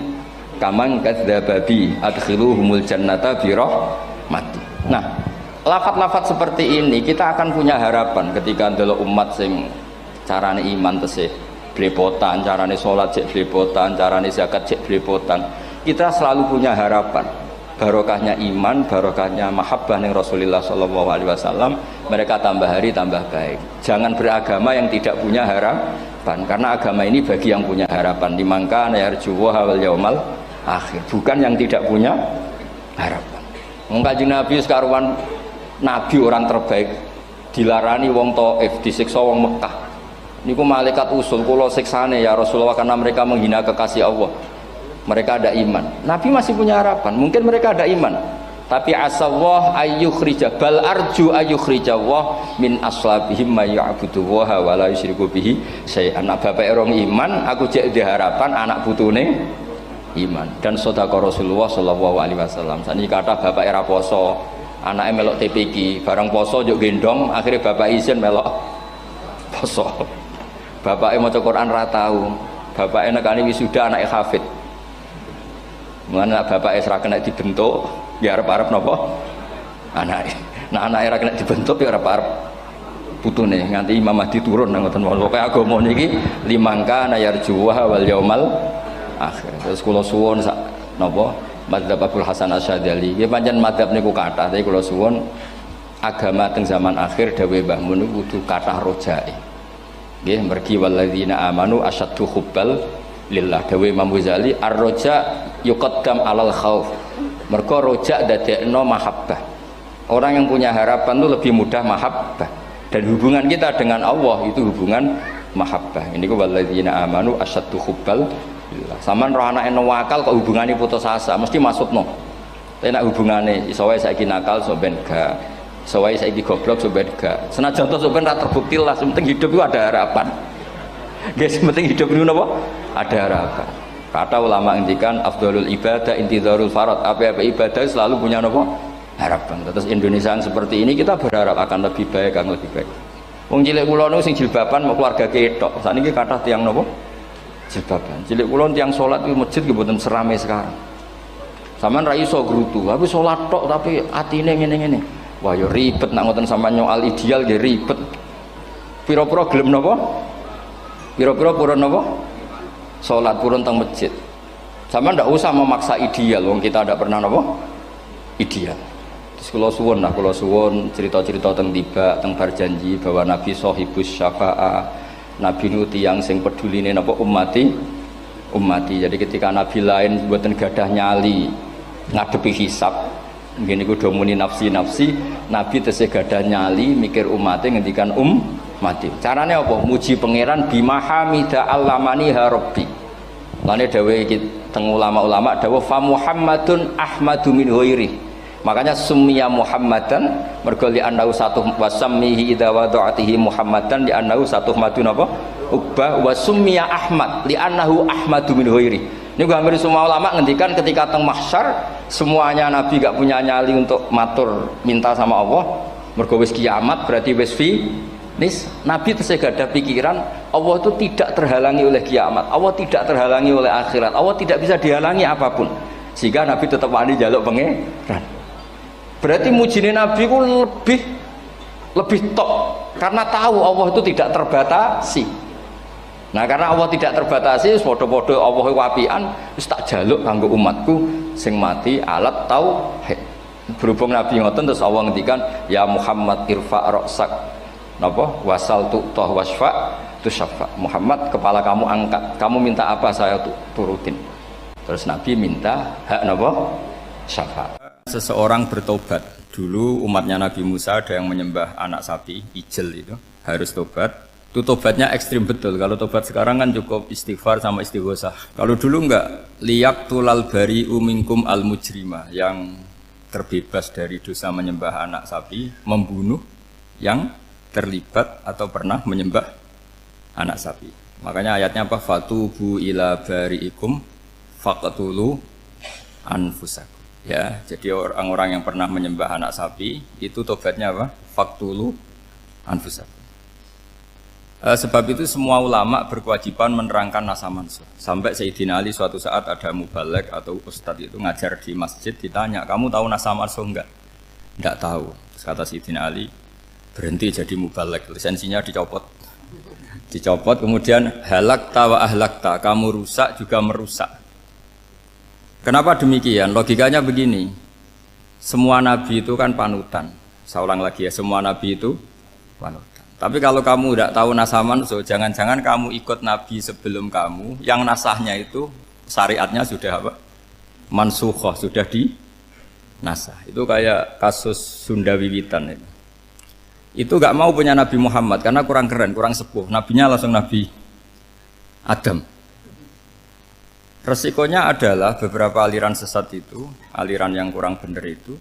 kaman kadzdzaba bi adkhiluhumul jannata bi rahmati. Nah, lafat-lafat seperti ini kita akan punya harapan ketika ndelok umat sing carane iman tesih blepotan, carane salat cek blepotan, carane zakat cek blepotan. Kita selalu punya harapan barokahnya iman, barokahnya mahabbah ning Rasulullah sallallahu alaihi wasallam, mereka tambah hari tambah baik. Jangan beragama yang tidak punya harapan, karena agama ini bagi yang punya harapan. Dimangka yarjuwa wal yaumal akhir, bukan yang tidak punya harapan. Wong Kanjeng Nabi sekaruan Nabi orang terbaik dilarani wong Taif, disiksa wong Mekah. Niku malaikat usul kula siksane ya Rasulullah karena mereka menghina kekasih Allah. Mereka ada iman. Nabi masih punya harapan. Mungkin mereka ada iman. Tapi asawah ayyukhrija bal arju ayyukhrijawah min aslabihim may ya'budullaha wa la yusyriku bihi syai'an. Anak bapak orang iman, aku cek di harapan anak putune iman. Dan sedekah Rasulullah sallallahu alaihi wasallam. Sani kata bapak era poso, anaknya melok TPQ, barang poso juk gendong, akhirnya bapak izin melok poso. Bapaknya maca Quran ra tau. Bapaknya nekani wisuda anake hafid. Mulane bapaknya ora kena dibentuk, ya arep-arep napa? Anake. Nah anake ora kena dibentuk ya arep-arep putune nganti Imam Mahdi turun nang ngoten pokoke agama niki limangka nayarjuha wal yaumal akhir. Terus kula suwun sak napa madzhab Abdul Hasan Asyadzali nggih pancen madzhab niku kathah tapi kula suwun agama teng zaman akhir dawuh Mbah Mun niku kudu kathah rojae. Nggih mergi walladzina amanu asyaddu hubbal lillah dawuh Imam Ghazali ar-roja yuqaddam alal khauf. Mergo roja dadekno mahabbah. Orang yang punya harapan itu lebih mudah mahabbah. Dan hubungan kita dengan Allah itu hubungan mahabbah. Ini ku walladzina amanu asyaddu hubbal lillah. Saman roh anake wakal kok hubungane putus asa mesti maksudno. Tapi nek hubungane iso wae saiki nakal so ben gak. Iso wae saiki goblok so ben gak. Senajan to so ben ra terbukti lah, penting hidup itu ada harapan. Guys, penting hidup itu napa? Ada harapan. Kata ulama ngendikan afdhalul ibadah intizarul farad. Apa-apa ibadah selalu punya napa? Harapan. Terus Indonesia yang seperti ini kita berharap akan lebih baik, akan lebih baik. Wong cilik kula niku sing jilbaban mau keluarga ketok. Saniki kathah tiyang napa? Jilbaban. Cilik kula tiyang salat di masjid nggih mboten serame sekarang. Sampeyan ra iso grutu, tapi salat tok tapi atine ngene-ngene. Wah ya ribet nak ngoten sampeyan nyoal ideal nggih ribet. Pira-pira gelem napa? Pira-pira purun napa? Salat purun teng masjid. Sampeyan ndak usah memaksa ideal, wong kita ndak pernah napa? Ideal. Terus kula suwun cerita-cerita teng tiba teng berjanji bahwa Nabi sahibus syafa'ah. Nabi nu tiyang sing peduline napa ummati. Jadi ketika Nabi lain mboten gadah nyali ngadepi hisab, ngene iku do muni nafsi, Nabi tesih gadah nyali mikir umate ngendikan mati. Carane apa? Muji pangeran bima hamida allamani ha rabbi. Lane dawuh iki teng ulama-ulama dawuh fa Muhammadun ahmadu min ghairi. Makanya summiya Muhammadan mergo li annahu satu wasammihi idza wada'atihi Muhammadan li annahu satu madun apa? Uqbah wa summiya Ahmad li annahu ahmadu min ghairi. Ini hampir semua ulama ngendikan ketika teng mahsyar semuanya Nabi gak punya nyali untuk matur minta sama Allah. Mergo wis kiamat berarti wis nis Nabi tesih gak ada pikiran Allah itu tidak terhalangi oleh kiamat, Allah tidak terhalangi oleh akhirat, Allah tidak bisa dihalangi apapun, sehingga Nabi tetap wani jaluk pangeran. Berarti mujine Nabi ku lebih top karena tahu Allah itu tidak terbatasi. Nah karena Allah tidak terbatasi, podo-podo Allah wapian, wis tak jaluk kanggo umatku sing mati alat tauhid. Berhubung Nabi ngoten terus Allah ngendikan ya Muhammad irfa ra'sak napa wasal tu'tah wasfa tusaffa. Muhammad kepala kamu angkat, kamu minta apa saya turutin. Terus Nabi minta hak napa syafaat. Seseorang bertobat. Dulu umatnya Nabi Musa ada yang menyembah anak sapi, ijel itu, harus tobat. Itu tobatnya ekstrim betul. Kalau tobat sekarang kan cukup istighfar sama istighosah. Kalau dulu enggak, liyak tulal bari umingkum al mujrima, yang terbebas dari dosa menyembah anak sapi, membunuh yang terlibat atau pernah menyembah anak sapi. Makanya ayatnya apa? Fatubu ila bariikum faqtulu anfusakum. Ya, jadi orang-orang yang pernah menyembah anak sapi itu tobatnya apa? Faqtulu anfusakum. Sebab itu semua ulama berkewajiban menerangkan nasa mansuh. Sampai Sayyidina Ali suatu saat ada mubalek atau ustadz itu ngajar di masjid, ditanya, kamu tahu nasa mansuh enggak? Enggak tahu. Terus kata Sayyidina Ali, berhenti jadi mubalek, lisensinya dicopot. Dicopot, kemudian halakta wa ahlakta, kamu rusak juga merusak. Kenapa demikian? Logikanya begini, semua nabi itu kan panutan. Saya ulang lagi ya, semua nabi itu panutan. Tapi kalau kamu tidak tahu nasaman, so jangan-jangan kamu ikut nabi sebelum kamu, yang nasahnya itu syariatnya sudah apa? Mansukhoh, sudah di nasah. Itu kayak kasus Sunda Wiwitan itu. Itu gak mau punya Nabi Muhammad karena kurang keren, kurang sepuh. Nabinya langsung Nabi Adam. Resikonya adalah beberapa aliran sesat itu, aliran yang kurang benar itu,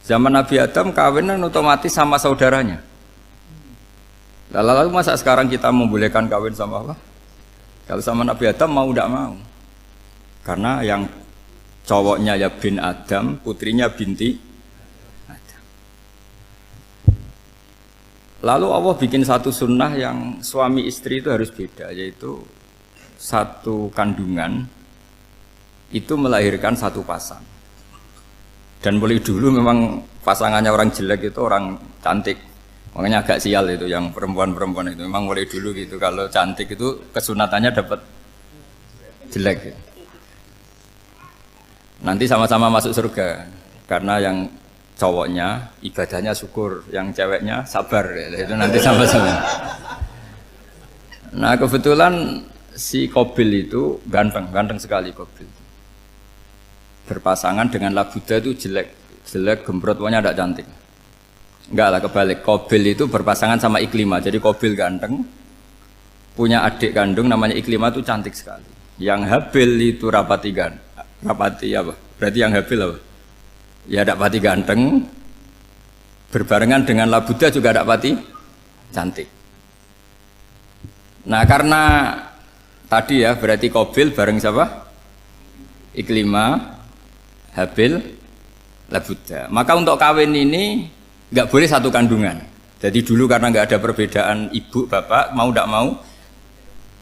zaman Nabi Adam kawinan otomatis sama saudaranya. Lalu masa sekarang kita membolehkan kawin sama apa? Kalau sama Nabi Adam mau tidak mau. Karena yang cowoknya ya bin Adam, putrinya binti Adam. Lalu Allah bikin satu sunnah yang suami istri itu harus beda, yaitu satu kandungan itu melahirkan satu pasang. Dan mulai dulu memang pasangannya orang jelek itu orang cantik. Makanya agak sial itu yang perempuan-perempuan itu. Memang mulai dulu gitu. Kalau cantik itu kesunatannya dapat jelek. Gitu. Nanti sama-sama masuk surga. Karena yang cowoknya ibadahnya syukur, yang ceweknya sabar. Gitu. Itu nanti sama-sama. Nah kebetulan si Qabil itu ganteng sekali Qabil. Berpasangan dengan Labuda itu jelek gembrot, pokoknya tidak cantik. Enggak lah, kebalik. Qabil itu berpasangan sama Iklimah. Jadi Qabil ganteng, punya adik kandung namanya Iklimah itu cantik sekali. Yang Habil itu rapati apa? Berarti yang Habil apa? Ya rapati ganteng, berbarengan dengan Labuda juga rapati cantik. Nah karena tadi ya berarti Qabil bareng siapa? Iklimah, Habil, Labuda. Maka untuk kawin ini nggak boleh satu kandungan. Jadi dulu karena nggak ada perbedaan ibu bapak, mau tidak mau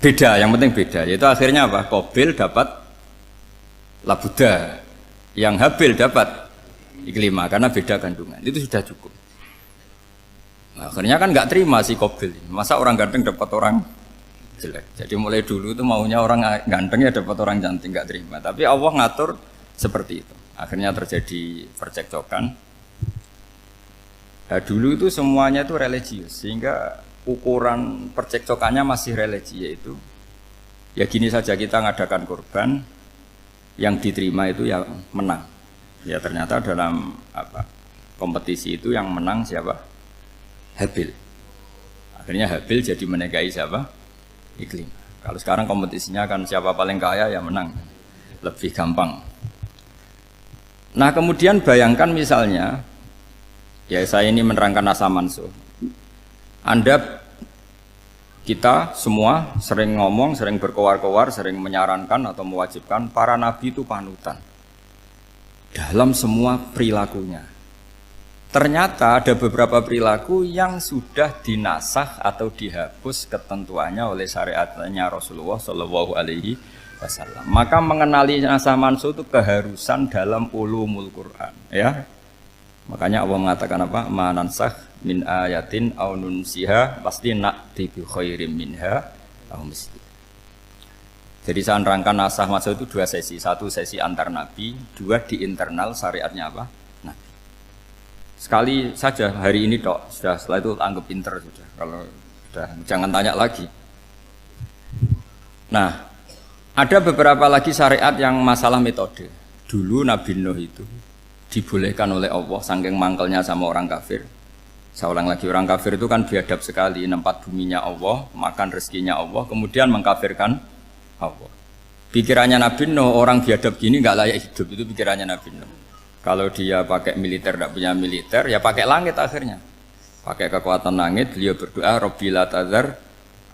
beda, yang penting beda. Yaitu akhirnya apa? Qabil dapat Labuda, yang Habil dapat Iklimah karena beda kandungan. Itu sudah cukup. Nah, akhirnya kan nggak terima si Qabil. Masa orang ganteng dapat orang jelek. Jadi mulai dulu itu maunya orang ganteng ya dapat orang cantik, nggak terima. Tapi Allah ngatur seperti itu. Akhirnya terjadi percekcokan. Nah, dulu itu semuanya itu religius, sehingga ukuran percekcokannya masih religi, yaitu ya gini saja, kita ngadakan kurban, yang diterima itu yang menang. Ya ternyata dalam kompetisi itu yang menang siapa? Habil. Akhirnya Habil jadi menikahi siapa? Iklimah. Kalau sekarang kompetisinya kan siapa paling kaya ya menang, lebih gampang. Nah kemudian bayangkan misalnya, ya saya ini menerangkan asa mansuh. Kita semua sering ngomong, sering berkoar-koar, sering menyarankan atau mewajibkan para nabi itu panutan dalam semua perilakunya. Ternyata ada beberapa perilaku yang sudah dinasakh atau dihapus ketentuannya oleh syariatnya Rasulullah Shallallahu Alaihi Wasallam. Maka mengenali asa mansuh itu keharusan dalam ulumul Quran, ya. Makanya Allah mengatakan apa? Manansakh min ayatin aw nunsiha pasti na'ti bi khairim minha aw misli. Jadi saya nerangkan nasah masuk itu dua sesi. Satu sesi antar nabi, dua di internal syariatnya apa? Nabi. Sekali saja hari ini tok, sudah setelah itu anggap pinter sudah. Kalau sudah jangan tanya lagi. Nah, ada beberapa lagi syariat yang masalah metode. Dulu Nabi Nuh itu dibolehkan oleh Allah saking mangkelnya sama orang kafir. Saya ulang lagi, orang kafir itu kan biadab sekali, nempat buminya Allah, makan rezekinya Allah, kemudian mengkafirkan Allah. Pikirannya Nabi Nuh, orang biadab gini nggak layak hidup, itu pikirannya Nabi Nuh. Kalau dia pakai militer, tidak punya militer, ya pakai langit akhirnya. Pakai kekuatan langit, beliau berdoa, Rabbi la tazar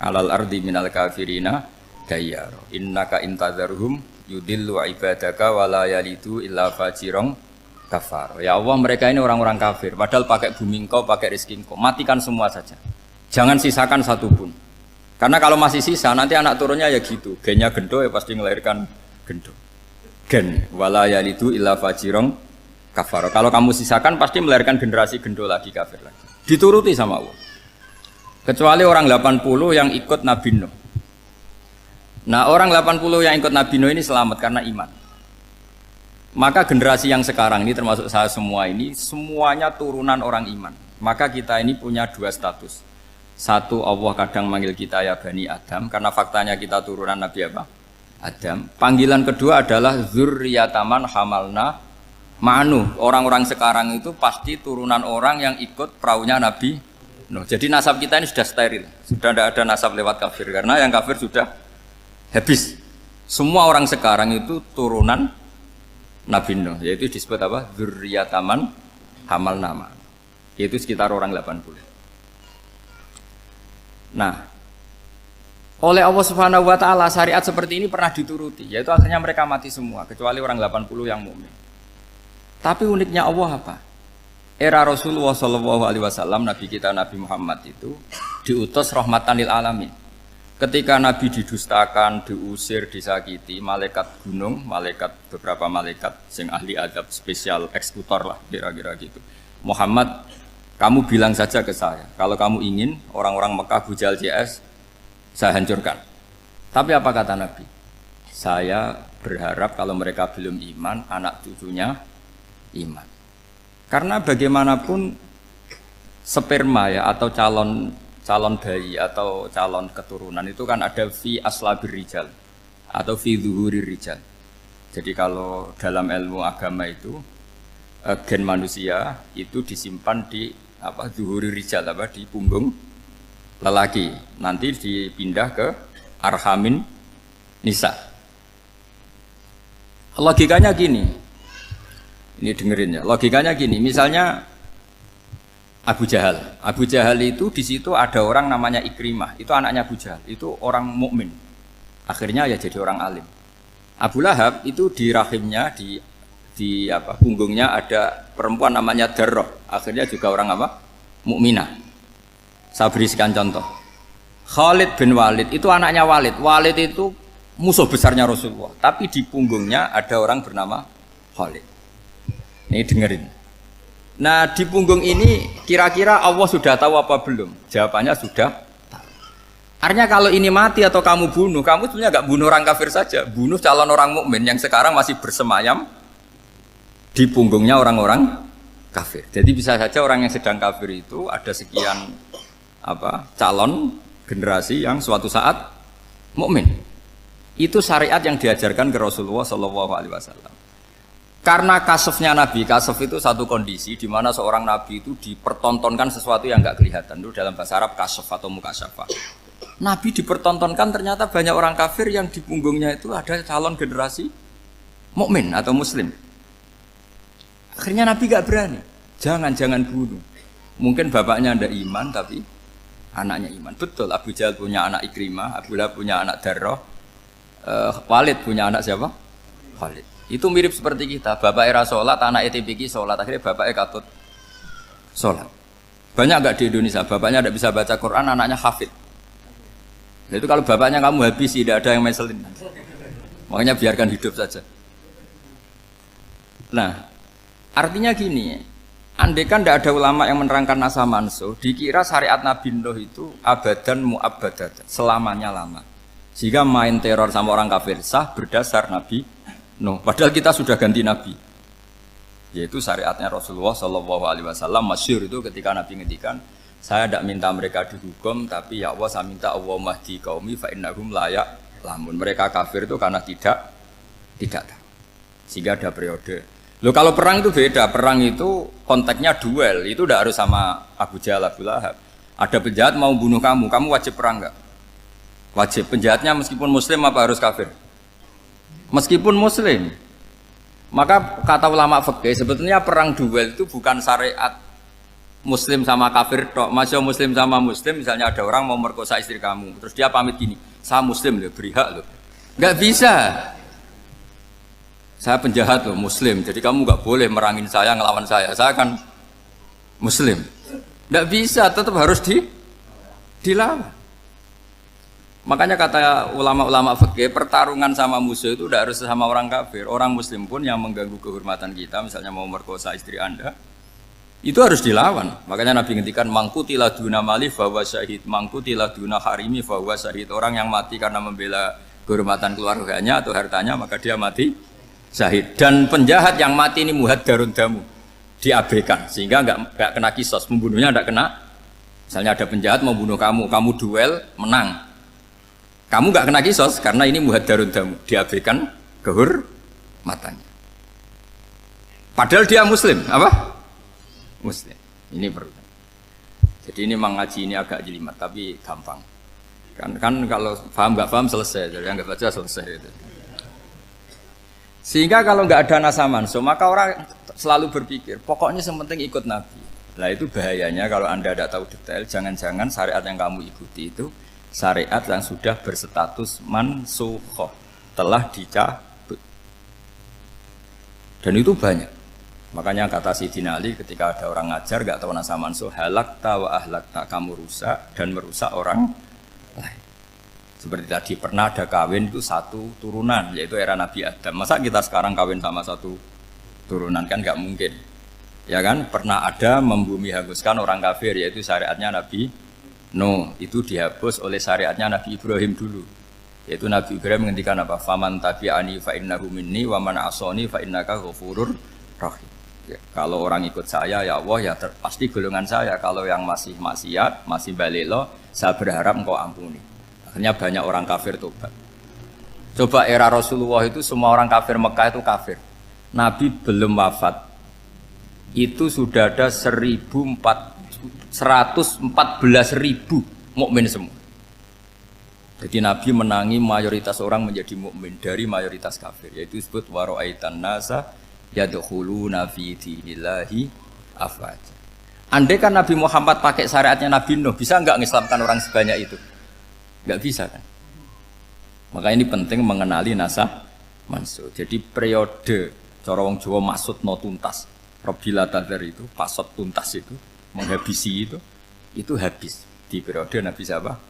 alal ardi minal kafirina dayyar. Innaka intazarhum yudillu ibadaka wala yalidu illa fajirong kafar. Ya Allah, mereka ini orang-orang kafir, padahal pakai bumi engkau, pakai rezeki engkau, matikan semua saja, jangan sisakan satu pun. Karena kalau masih sisa nanti anak turunnya ya gitu, gennya gendo ya pasti melahirkan gendo, gen wala yalidu illa fajirong kafar. Kalau kamu sisakan pasti melahirkan generasi gendo lagi, kafir lagi, dituruti sama Allah. Kecuali orang 80 yang ikut Nabi Nuh. Nah orang 80 yang ikut Nabi Nuh ini selamat karena iman. Maka generasi yang sekarang ini termasuk saya semua ini semuanya turunan orang iman. Maka kita ini punya dua status. Satu, Allah kadang manggil kita ya Bani Adam karena faktanya kita turunan Nabi apa? Adam. Panggilan kedua adalah dzurriyyataman hamalna ma'nuh. Orang-orang sekarang itu pasti turunan orang yang ikut perahunya Nabi Nuh. Jadi nasab kita ini sudah steril. Sudah tidak ada nasab lewat kafir karena yang kafir sudah habis. Semua orang sekarang itu turunan Nabi Nuh, yaitu disebut apa? Dzurriyyataman hamal nama. Yaitu sekitar orang 80. Nah, oleh Allah Subhanahu wa taala syariat seperti ini pernah dituruti, yaitu akhirnya mereka mati semua kecuali orang 80 yang mukmin. Tapi uniknya Allah apa? Era Rasulullah Shallallahu Alaihi Wasallam, Nabi kita Nabi Muhammad itu diutus rahmatan lil alamin. Ketika Nabi didustakan, diusir, disakiti, malaikat gunung, beberapa malaikat yang ahli adab spesial eksekutor lah kira-kira gitu. Muhammad Kamu bilang saja ke saya, kalau kamu ingin orang-orang Mekah Abu Jahal CS, saya hancurkan. Tapi apa kata Nabi? Saya berharap kalau mereka belum iman, anak cucunya iman. Karena bagaimanapun sperma ya atau calon bayi atau calon keturunan itu kan ada fi aslabir rijal atau fi zuhurir rijal. Jadi kalau dalam ilmu agama itu gen manusia itu disimpan di zuhurir rijal di punggung lelaki. Nanti dipindah ke arhamin nisa. Logikanya gini. Ini dengerin ya. Logikanya gini, misalnya Abu Jahal itu di situ ada orang namanya Ikrimah, itu anaknya Abu Jahal, itu orang mukmin. Akhirnya ya jadi orang alim. Abu Lahab itu di rahimnya di punggungnya ada perempuan namanya Darroh, akhirnya juga orang mukminah. Saya berikan contoh. Khalid bin Walid itu anaknya Walid. Walid itu musuh besarnya Rasulullah, tapi di punggungnya ada orang bernama Khalid. Ini dengerin. Nah di punggung ini kira-kira Allah sudah tahu apa belum? Jawabannya sudah tahu. Artinya kalau ini mati atau kamu bunuh, kamu sebenarnya nggak bunuh orang kafir saja, bunuh calon orang mukmin yang sekarang masih bersemayam di punggungnya orang-orang kafir. Jadi bisa saja orang yang sedang kafir itu ada sekian calon generasi yang suatu saat mukmin. Itu syariat yang diajarkan ke Rasulullah SAW. Karena kasofnya Nabi, kasof itu satu kondisi di mana seorang Nabi itu dipertontonkan sesuatu yang nggak kelihatan. Itu dalam bahasa Arab kasof atau mukasyafa. Nabi dipertontonkan ternyata banyak orang kafir yang di punggungnya itu ada calon generasi mukmin atau muslim. Akhirnya Nabi nggak berani. Jangan bunuh. Mungkin bapaknya ada iman tapi anaknya iman. Betul, Abu Jahal punya anak Ikrimah, Abu Lahab punya anak Darroh, Walid punya anak siapa? Khalid. Itu mirip seperti kita, bapak era sholat, anak ETPK sholat, akhirnya bapaknya katut sholat. Banyak nggak di Indonesia, bapaknya tidak bisa baca Quran, anaknya hafid. Nah, itu kalau bapaknya kamu habis, tidak ada yang meselin. Makanya biarkan hidup saja. Nah, artinya gini, andaikan tidak ada ulama yang menerangkan nasa mansuh, dikira syariat Nabi Nuh itu abadan mu'abbadat, selamanya lama. Sehingga main teror sama orang kafir sah berdasar Nabi Nuh, padahal kita sudah ganti Nabi, yaitu syariatnya Rasulullah SAW. Masyhur itu ketika Nabi ngendikan, saya tidak minta mereka dihukum, tapi ya Allah saya minta Allah mahdi qaumi fa innahum layak lamun. Mereka kafir itu karena tidak tahu. Sehingga ada periode. Loh kalau perang itu beda, perang itu konteksnya duel, itu tidak harus sama Abu Jahal, Abu Lahab. Ada penjahat mau bunuh kamu wajib perang enggak? Wajib. Penjahatnya meskipun muslim apa harus kafir? Meskipun muslim. Maka kata ulama fikih sebetulnya perang duel itu bukan syariat muslim sama kafir tok. Masih muslim sama muslim, misalnya ada orang mau merkosa istri kamu, terus dia pamit gini, saya muslim loh, beri hak loh. Nggak bisa. Saya penjahat loh, muslim, jadi kamu nggak boleh merangin saya, ngelawan saya kan muslim. Nggak bisa, tetap harus dilawan. Makanya kata ulama-ulama fikih, pertarungan sama musuh itu tidak harus sama orang kafir. Orang muslim pun yang mengganggu kehormatan kita, misalnya mau merkosa istri Anda, itu harus dilawan. Makanya Nabi ngendikan mangkutilah duna mali fahuwa syahid, mangkutilah duna harimi fahuwa syahid. Orang yang mati karena membela kehormatan keluarganya atau hartanya, maka dia mati syahid. Dan penjahat yang mati ini muhaddarun damu, diabaikan sehingga enggak kena kisos, membunuhnya enggak kena. Misalnya ada penjahat mau bunuh kamu duel menang. Kamu nggak kena kisos karena ini muhaddarun damu, diabaikan kehormatannya. Padahal dia muslim, apa? Muslim. Ini perlu. Jadi ini mengaji ini agak jelimet tapi gampang. Kan kalau paham nggak paham selesai, jadi anggap aja selesai itu. Sehingga kalau nggak ada nasa mansuh, maka orang selalu berpikir, pokoknya yang penting ikut Nabi. Nah itu bahayanya kalau Anda tidak tahu detail, jangan-jangan syariat yang kamu ikuti itu syariat yang sudah berstatus mansukhoh, telah dicabut. Dan itu banyak. Makanya kata Sayyidina Ali ketika ada orang ngajar gak tahu nasa mansuh, halakta wa ahlakta, kamu rusak dan merusak orang lain. Seperti tadi pernah ada kawin itu satu turunan, yaitu era Nabi Adam. Masa kita sekarang kawin sama satu turunan, kan gak mungkin. Ya kan? Pernah ada membumi hanguskan orang kafir, yaitu syariatnya Nabi Nuh. Itu dihapus oleh syariatnya Nabi Ibrahim dulu. Yaitu Nabi Ibrahim menghentikan apa? Faman tabi'ani fa innahu minni wa man asani fa innaka ghafurur rahim. Ya, kalau orang ikut saya ya Allah ya pasti golongan saya. Kalau yang masih maksiat, masih balelo, saya berharap engkau ampuni. Akhirnya banyak orang kafir tobat. Coba era Rasulullah itu semua orang kafir Mekah itu kafir. Nabi belum wafat. Itu sudah ada 114.000 mukmin semua. Jadi Nabi menangi mayoritas orang menjadi mukmin dari mayoritas kafir, yaitu disebut wara'aitan nasa yadkhuluna fi dinillahi afwaja. Andai kan Nabi Muhammad pakai syariatnya Nabi Nuh, bisa enggak mengislamkan orang sebanyak itu? Enggak bisa kan? Maka ini penting mengenali nasah mansur. Jadi periode cara wong Jawa maksud no tuntas. Robila tadar itu, pasot tuntas itu, menghabisi itu habis di periode Nabi siapa?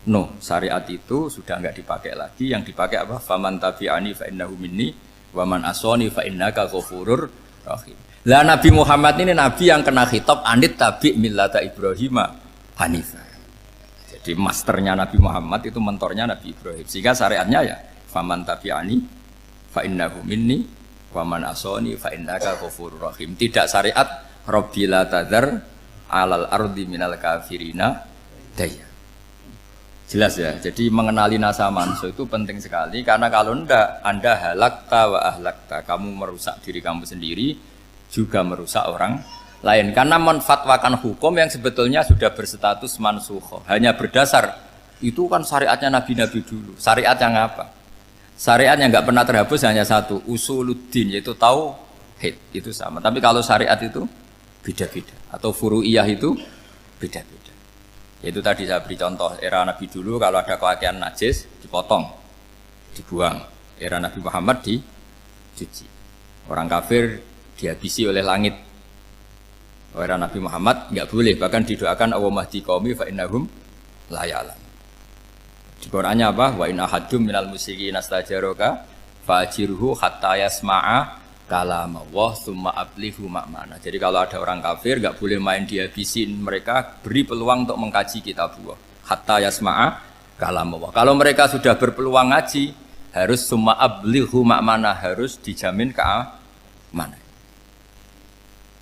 No, syariat itu sudah enggak dipakai lagi. Yang dipakai apa? Faman tabi'ani fa innahu minni wa man asani fa innaka ghafurur rahim. Lah Nabi Muhammad ini nabi yang kena khitab anit tabi' millata Ibrahim hanifah. Jadi masternya Nabi Muhammad itu mentornya Nabi Ibrahim. Sehingga syariatnya ya faman tabi'ani fa innahu minni wa man asani fa innaka ghafurur rahim. Tidak syariat rabbila tadzar alal ardi minal kafirina daya. Jelas ya, jadi mengenali nasa manso itu penting sekali karena kalau enggak, Anda halakta wa ahlakta, kamu merusak diri kamu sendiri, juga merusak orang lain. Karena menfatwakan hukum yang sebetulnya sudah berstatus mansukh, hanya berdasar, itu kan syariatnya Nabi-Nabi dulu. Syariat yang apa? Syariat yang enggak pernah terhapus hanya satu, usuluddin, yaitu tauhid, itu sama. Tapi kalau syariat itu beda-beda, atau furu'iyah itu beda-beda. Itu tadi saya beri contoh era Nabi dulu kalau ada pakaian najis dipotong, dibuang. Era Nabi Muhammad dicuci. Orang kafir dihabisi oleh langit. Era Nabi Muhammad nggak boleh, bahkan didoakan Allahumma hdi qaumi fa innahum la ya'lamun. Di Qur'annya apa? Wa in ahadum minal musyrikin nastajaraka fa'jirhu hatta yasma'a kalamullah summa ablihu ma'mana. Jadi kalau ada orang kafir enggak boleh main dihabisin, mereka beri peluang untuk mengkaji kitabullah hatta yasma'a kalamullah. Kalau mereka sudah berpeluang ngaji, harus summa ablihu ma'mana, harus dijamin keamanan.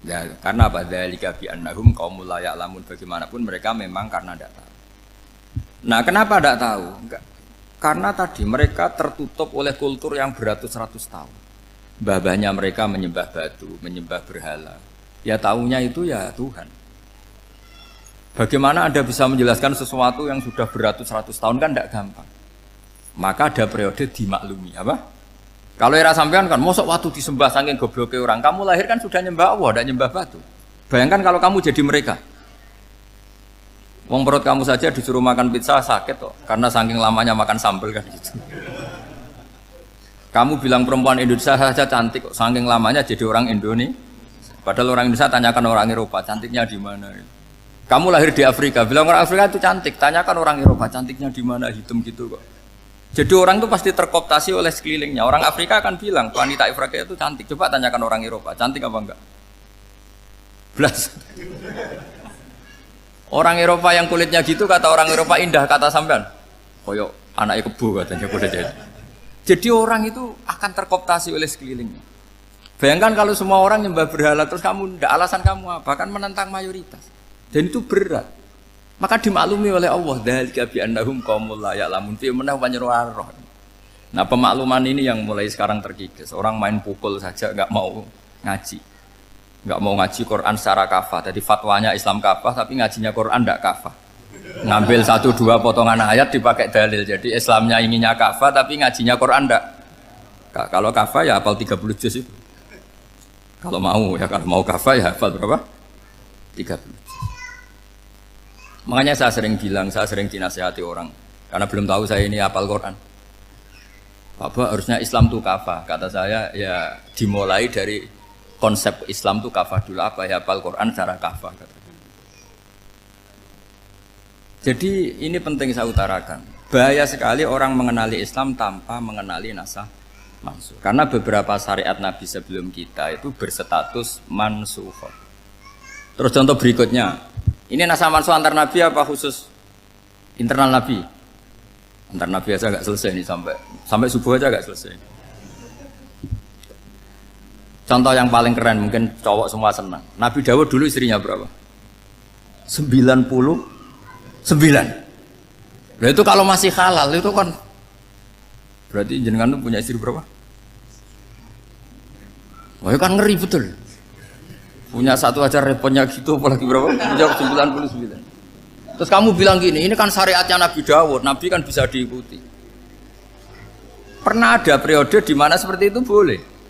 Ya, karena apa? Dzalika bi annahum qaumul la ya'lamun. Bagaimanapun mereka memang karena tidak tahu. Nah, kenapa tidak tahu? Enggak. Karena tadi mereka tertutup oleh kultur yang beratus-ratus tahun. Mbah-mbahnya mereka menyembah batu, menyembah berhala. Ya taunya itu ya Tuhan. Bagaimana Anda bisa menjelaskan sesuatu yang sudah beratus-ratus tahun kan tidak gampang. Maka ada periode dimaklumi, apa? Kalau era sampean kan, mosok waktu disembah saking gobloke orang, kamu lahir kan sudah nyembah Allah, tidak nyembah batu. Bayangkan kalau kamu jadi mereka. Wong perut kamu saja disuruh makan pizza sakit kok, karena saking lamanya makan sambal kan gitu. Kamu bilang perempuan Indonesia saja cantik kok, saking lamanya jadi orang Indonesia. Padahal orang Indonesia tanyakan orang Eropa, cantiknya di mana? Kamu lahir di Afrika, bilang orang Afrika itu cantik, tanyakan orang Eropa, cantiknya di mana? Hitam gitu kok. Jadi orang itu pasti terkooptasi oleh sekelilingnya. Orang Afrika akan bilang wanita Afrika itu cantik. Coba tanyakan orang Eropa, cantik apa enggak? Belas. Orang Eropa yang kulitnya gitu kata orang Eropa indah, kata sampean. Koyok anaknya kebo katanya udah jadi. Jadi orang itu akan terkooptasi oleh sekelilingnya. Bayangkan kalau semua orang nyembah berhala terus kamu ndak, alasan kamu apa? Kan menentang mayoritas. Dan itu berat. Maka dimaklumi oleh Allah, dzalika bi annahum qaumul la ya'lamun fi manah panyeruarah. Nah, pemakluman ini yang mulai sekarang terkikis. Orang main pukul saja enggak mau ngaji. Enggak mau ngaji Quran secara kafah. Jadi fatwanya Islam kafah tapi ngajinya Quran enggak kafah. Ngambil 1-2 potongan ayat dipakai dalil. Jadi Islamnya inginnya kafah tapi ngajinya Quran enggak. Kalau kafah ya hafal 30 juz itu. Kalau mau ya, kalau mau kafah ya hafal berapa? 30 juz. Makanya saya sering bilang, saya sering dinasihati orang karena belum tahu saya ini hafal Quran. Bapak harusnya Islam itu kafah. Kata saya ya dimulai dari konsep Islam itu kafah dulu, apa ya hafal Quran secara kafah. Jadi ini penting saya utarakan. Bahaya sekali orang mengenali Islam tanpa mengenali nasah mansukh. Karena beberapa syariat Nabi sebelum kita itu berstatus mansukh. Terus contoh berikutnya, ini naskah mansukh antar Nabi apa khusus internal Nabi? Antar Nabi aja nggak selesai nih sampai subuh aja nggak selesai. Contoh yang paling keren mungkin cowok semua senang. Nabi Dawud dulu istrinya berapa? 99. Nah itu kalau masih halal itu kan berarti jenengan tuh punya istri berapa? Wah kan ngeri betul. Punya satu aja repotnya gitu apalagi berapa? Menjawab 99. Terus kamu bilang gini, ini kan syariatnya Nabi Dawud, Nabi kan bisa diikuti. Pernah ada periode di mana seperti itu boleh.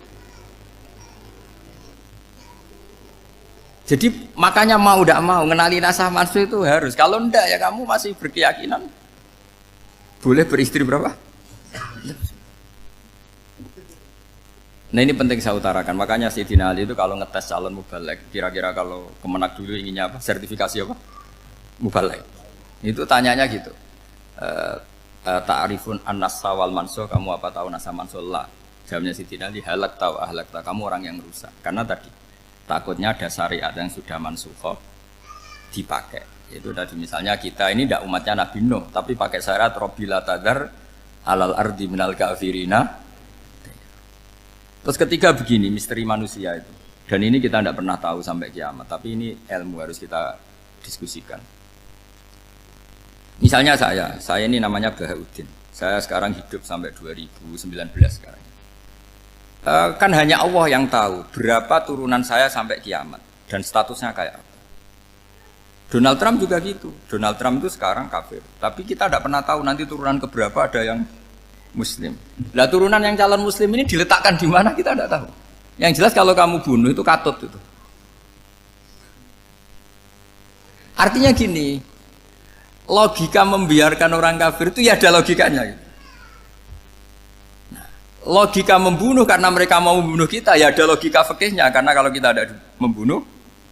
Jadi makanya mau tidak mau ngenali naskah mansukh itu harus. Kalau enggak ya kamu masih berkeyakinan boleh beristri berapa? Nah ini penting saya utarakan. Makanya Sayyidina Ali itu kalau ngetes calon mubaligh, kira-kira kalau Kemenak dulu inginnya apa? Sertifikasi apa? Mubaligh. Itu tanyanya gitu. Ta'rifun an-nassa wal mansukh, kamu apa tahu naskah mansukh? La. Jawabnya Sayyidina Ali, halak tahu ahlak tahu, kamu orang yang rusak. Karena tadi takutnya ada syariat yang sudah mansukh dipakai. Itu tadi misalnya kita ini tidak umatnya Nabi Nuh, tapi pakai syariat Robbila tadar alal ardi minal kafirina. Terus ketiga begini, misteri manusia itu. Dan ini kita tidak pernah tahu sampai kiamat, tapi ini ilmu harus kita diskusikan. Misalnya saya ini namanya Bahauddin. Saya sekarang hidup sampai 2019 sekarang. Kan hanya Allah yang tahu berapa turunan saya sampai kiamat dan statusnya kayak apa. Donald Trump juga gitu. Donald Trump itu sekarang kafir, tapi kita tidak pernah tahu nanti turunan keberapa ada yang Muslim. Lah turunan yang calon Muslim ini diletakkan di mana kita tidak tahu. Yang jelas kalau kamu bunuh itu katut itu. Artinya gini, logika membiarkan orang kafir itu ya ada logikanya. Gitu. Logika membunuh karena mereka mau membunuh kita ya ada logika fikihnya, karena kalau kita ada membunuh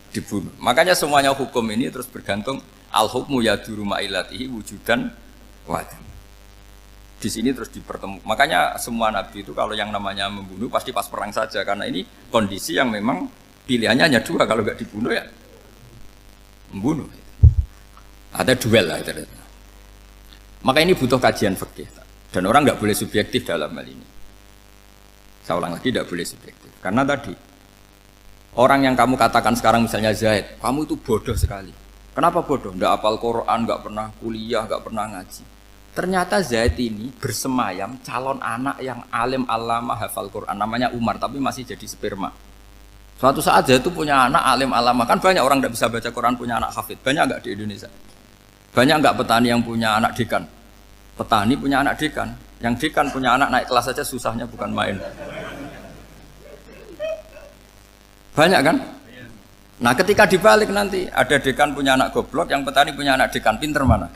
dibunuh. Makanya semuanya hukum ini terus bergantung al-hukmu yaduru ma'ilatihi wujudan wadam. Di sini terus dipertemukan. Makanya semua nabi itu kalau yang namanya membunuh pasti pas perang saja, karena ini kondisi yang memang pilihannya hanya dua, kalau nggak dibunuh ya membunuh. Ada duel lah itu. Maka ini butuh kajian fikih dan orang nggak boleh subjektif dalam hal ini. Saya ulang lagi, tidak boleh subjektif. Karena tadi, orang yang kamu katakan sekarang misalnya Zaid, kamu itu bodoh sekali. Kenapa bodoh? Nggak hafal Quran, nggak pernah kuliah, nggak pernah ngaji. Ternyata Zaid ini bersemayam calon anak yang alim alama hafal Quran. Namanya Umar, tapi masih jadi sperma. Suatu saat Zaid itu punya anak alim alama. Kan banyak orang nggak bisa baca Quran punya anak hafid. Banyak nggak di Indonesia? Banyak nggak petani yang punya anak dekan? Petani punya anak dekan. Yang dekan punya anak naik kelas saja susahnya bukan main. Banyak kan? Nah ketika dibalik nanti ada dekan punya anak goblok, yang petani punya anak dekan, pinter mana?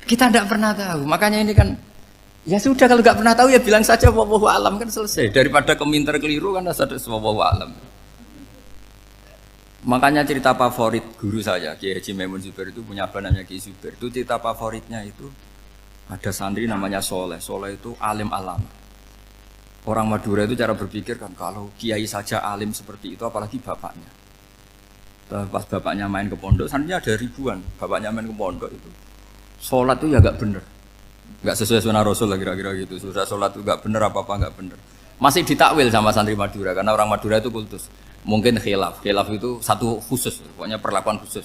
Kita tidak pernah tahu. Makanya ini kan ya sudah, kalau nggak pernah tahu ya bilang saja wallahu alam, kan selesai. Daripada keminter keliru kan ada wallahu alam. Makanya cerita favorit guru saya, Kiai Haji Maimun Zubair itu punya apa namanya Kiai Zubair. Itu cerita favoritnya itu ada santri namanya Soleh. Soleh itu alim alama. Orang Madura itu cara berpikir kan kalau kiai saja alim seperti itu, apalagi bapaknya. Pas bapaknya main ke pondok, santrinya ada ribuan. Bapaknya main ke pondok itu, sholat itu ya nggak bener, nggak sesuai sunnah Rasul lah kira-kira gitu. Sudah sholat itu nggak bener, apa nggak bener. Masih ditakwil sama santri Madura karena orang Madura itu kultus. Mungkin khilaf itu satu khusus, pokoknya perlakuan khusus.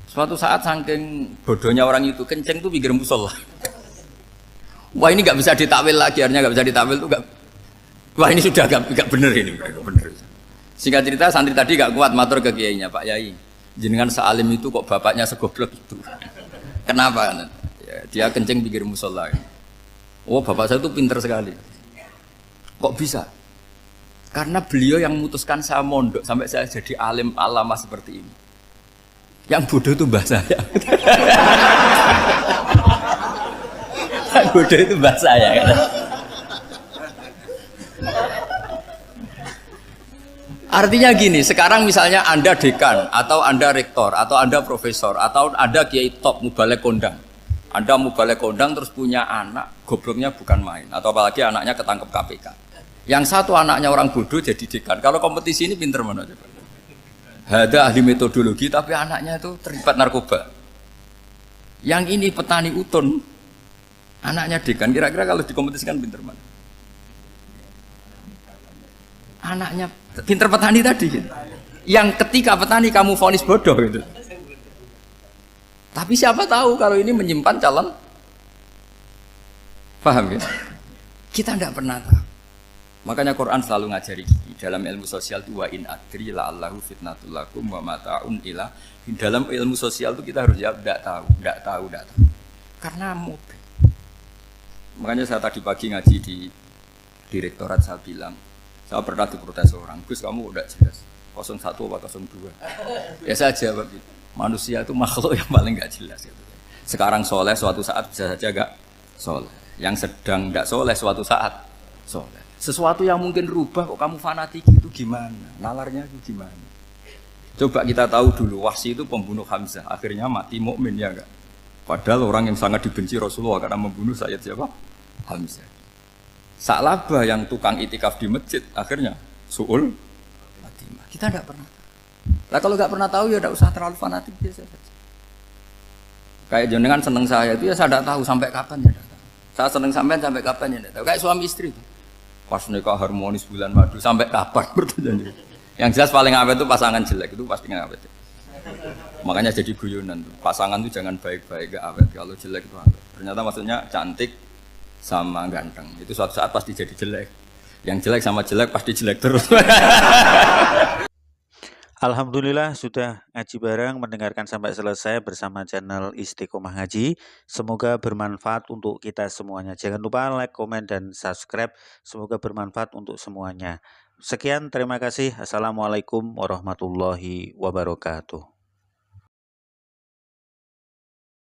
Suatu saat saking bodohnya orang itu, kenceng tuh pinggir musola. Wah ini nggak bisa ditakwil lagi, akhirnya nggak bisa ditakwil tuh nggak. Wah ini sudah nggak bener ini, nggak bener. Singkat cerita santri tadi nggak kuat matur ke kiainya, Pak Yai, jenengan sealim itu kok bapaknya segoblok itu. Kenapa? Ya, dia kenceng pinggir musola. Oh bapak saya itu pinter sekali. Kok bisa? Karena beliau yang memutuskan saya mondok sampai saya jadi alim alama seperti ini. Yang bodoh itu mbah saya. Yang bodoh itu mbah saya. Artinya gini, sekarang misalnya Anda dekan, atau Anda rektor, atau Anda profesor, atau Anda kiai top mubalek kondang. Anda mau balik kondang terus punya anak, gobloknya bukan main. Atau apalagi anaknya ketangkep KPK. Yang satu anaknya orang bodoh jadi dekan. Kalau kompetisi ini pinter mana coba? Ada ahli metodologi tapi anaknya itu terlibat narkoba. Yang ini petani utun, anaknya dekan. Kira-kira kalau dikompetisikan pinter mana? Anaknya pinter petani tadi gitu. Yang ketika petani kamu vonis bodoh gitu. Tapi siapa tahu kalau ini menyimpan calon, paham ya? Kita tidak pernah tahu. Makanya Quran selalu ngajari dalam ilmu sosial itu wa in adri la'allahu fitnatul lakum wa mata'un ila. Dalam ilmu sosial itu kita harus jawab tidak tahu. Karena mudah. Makanya saya tadi pagi ngaji di direktorat saya bilang, saya pernah diprotes orang, Gus kamu udah jelas 01 atau 02. Ya saya jawab gitu. Manusia itu makhluk yang paling gak jelas gitu. Sekarang soleh suatu saat bisa saja gak soleh. Yang sedang gak soleh suatu saat soleh. Sesuatu yang mungkin rubah kok kamu fanatik itu gimana? Nalarnya itu gimana? Coba kita tahu dulu Wahsy itu pembunuh Hamzah, akhirnya mati mukmin ya enggak? Padahal orang yang sangat dibenci Rasulullah karena membunuh Sayyid siapa? Hamzah. Sa'labah yang tukang itikaf di masjid akhirnya su'ul Fatimah. Kita enggak pernah. Nah kalau enggak pernah tahu ya enggak usah terlalu fanatik biasa saja. Kayak jenengan seneng saya itu ya saya enggak tahu sampai kapan ya enggak tahu. Saya seneng sampean sampai kapan ya enggak tahu. Kayak suami istri itu. Pas nikah harmonis bulan madu sampai kapan bertanya. Yang jelas paling awet itu pasangan jelek itu pasti nggak awet. Makanya jadi guyonan tuh. Pasangan tuh jangan baik-baik gak awet. Kalau jelek itu awet. Ternyata maksudnya cantik sama ganteng. Itu suatu saat pasti jadi jelek. Yang jelek sama jelek pasti jelek terus. Alhamdulillah sudah ngaji bareng, mendengarkan sampai selesai bersama channel Istiqomah Ngaji. Semoga bermanfaat untuk kita semuanya. Jangan lupa like, komen, dan subscribe. Semoga bermanfaat untuk semuanya. Sekian, terima kasih. Assalamualaikum warahmatullahi wabarakatuh.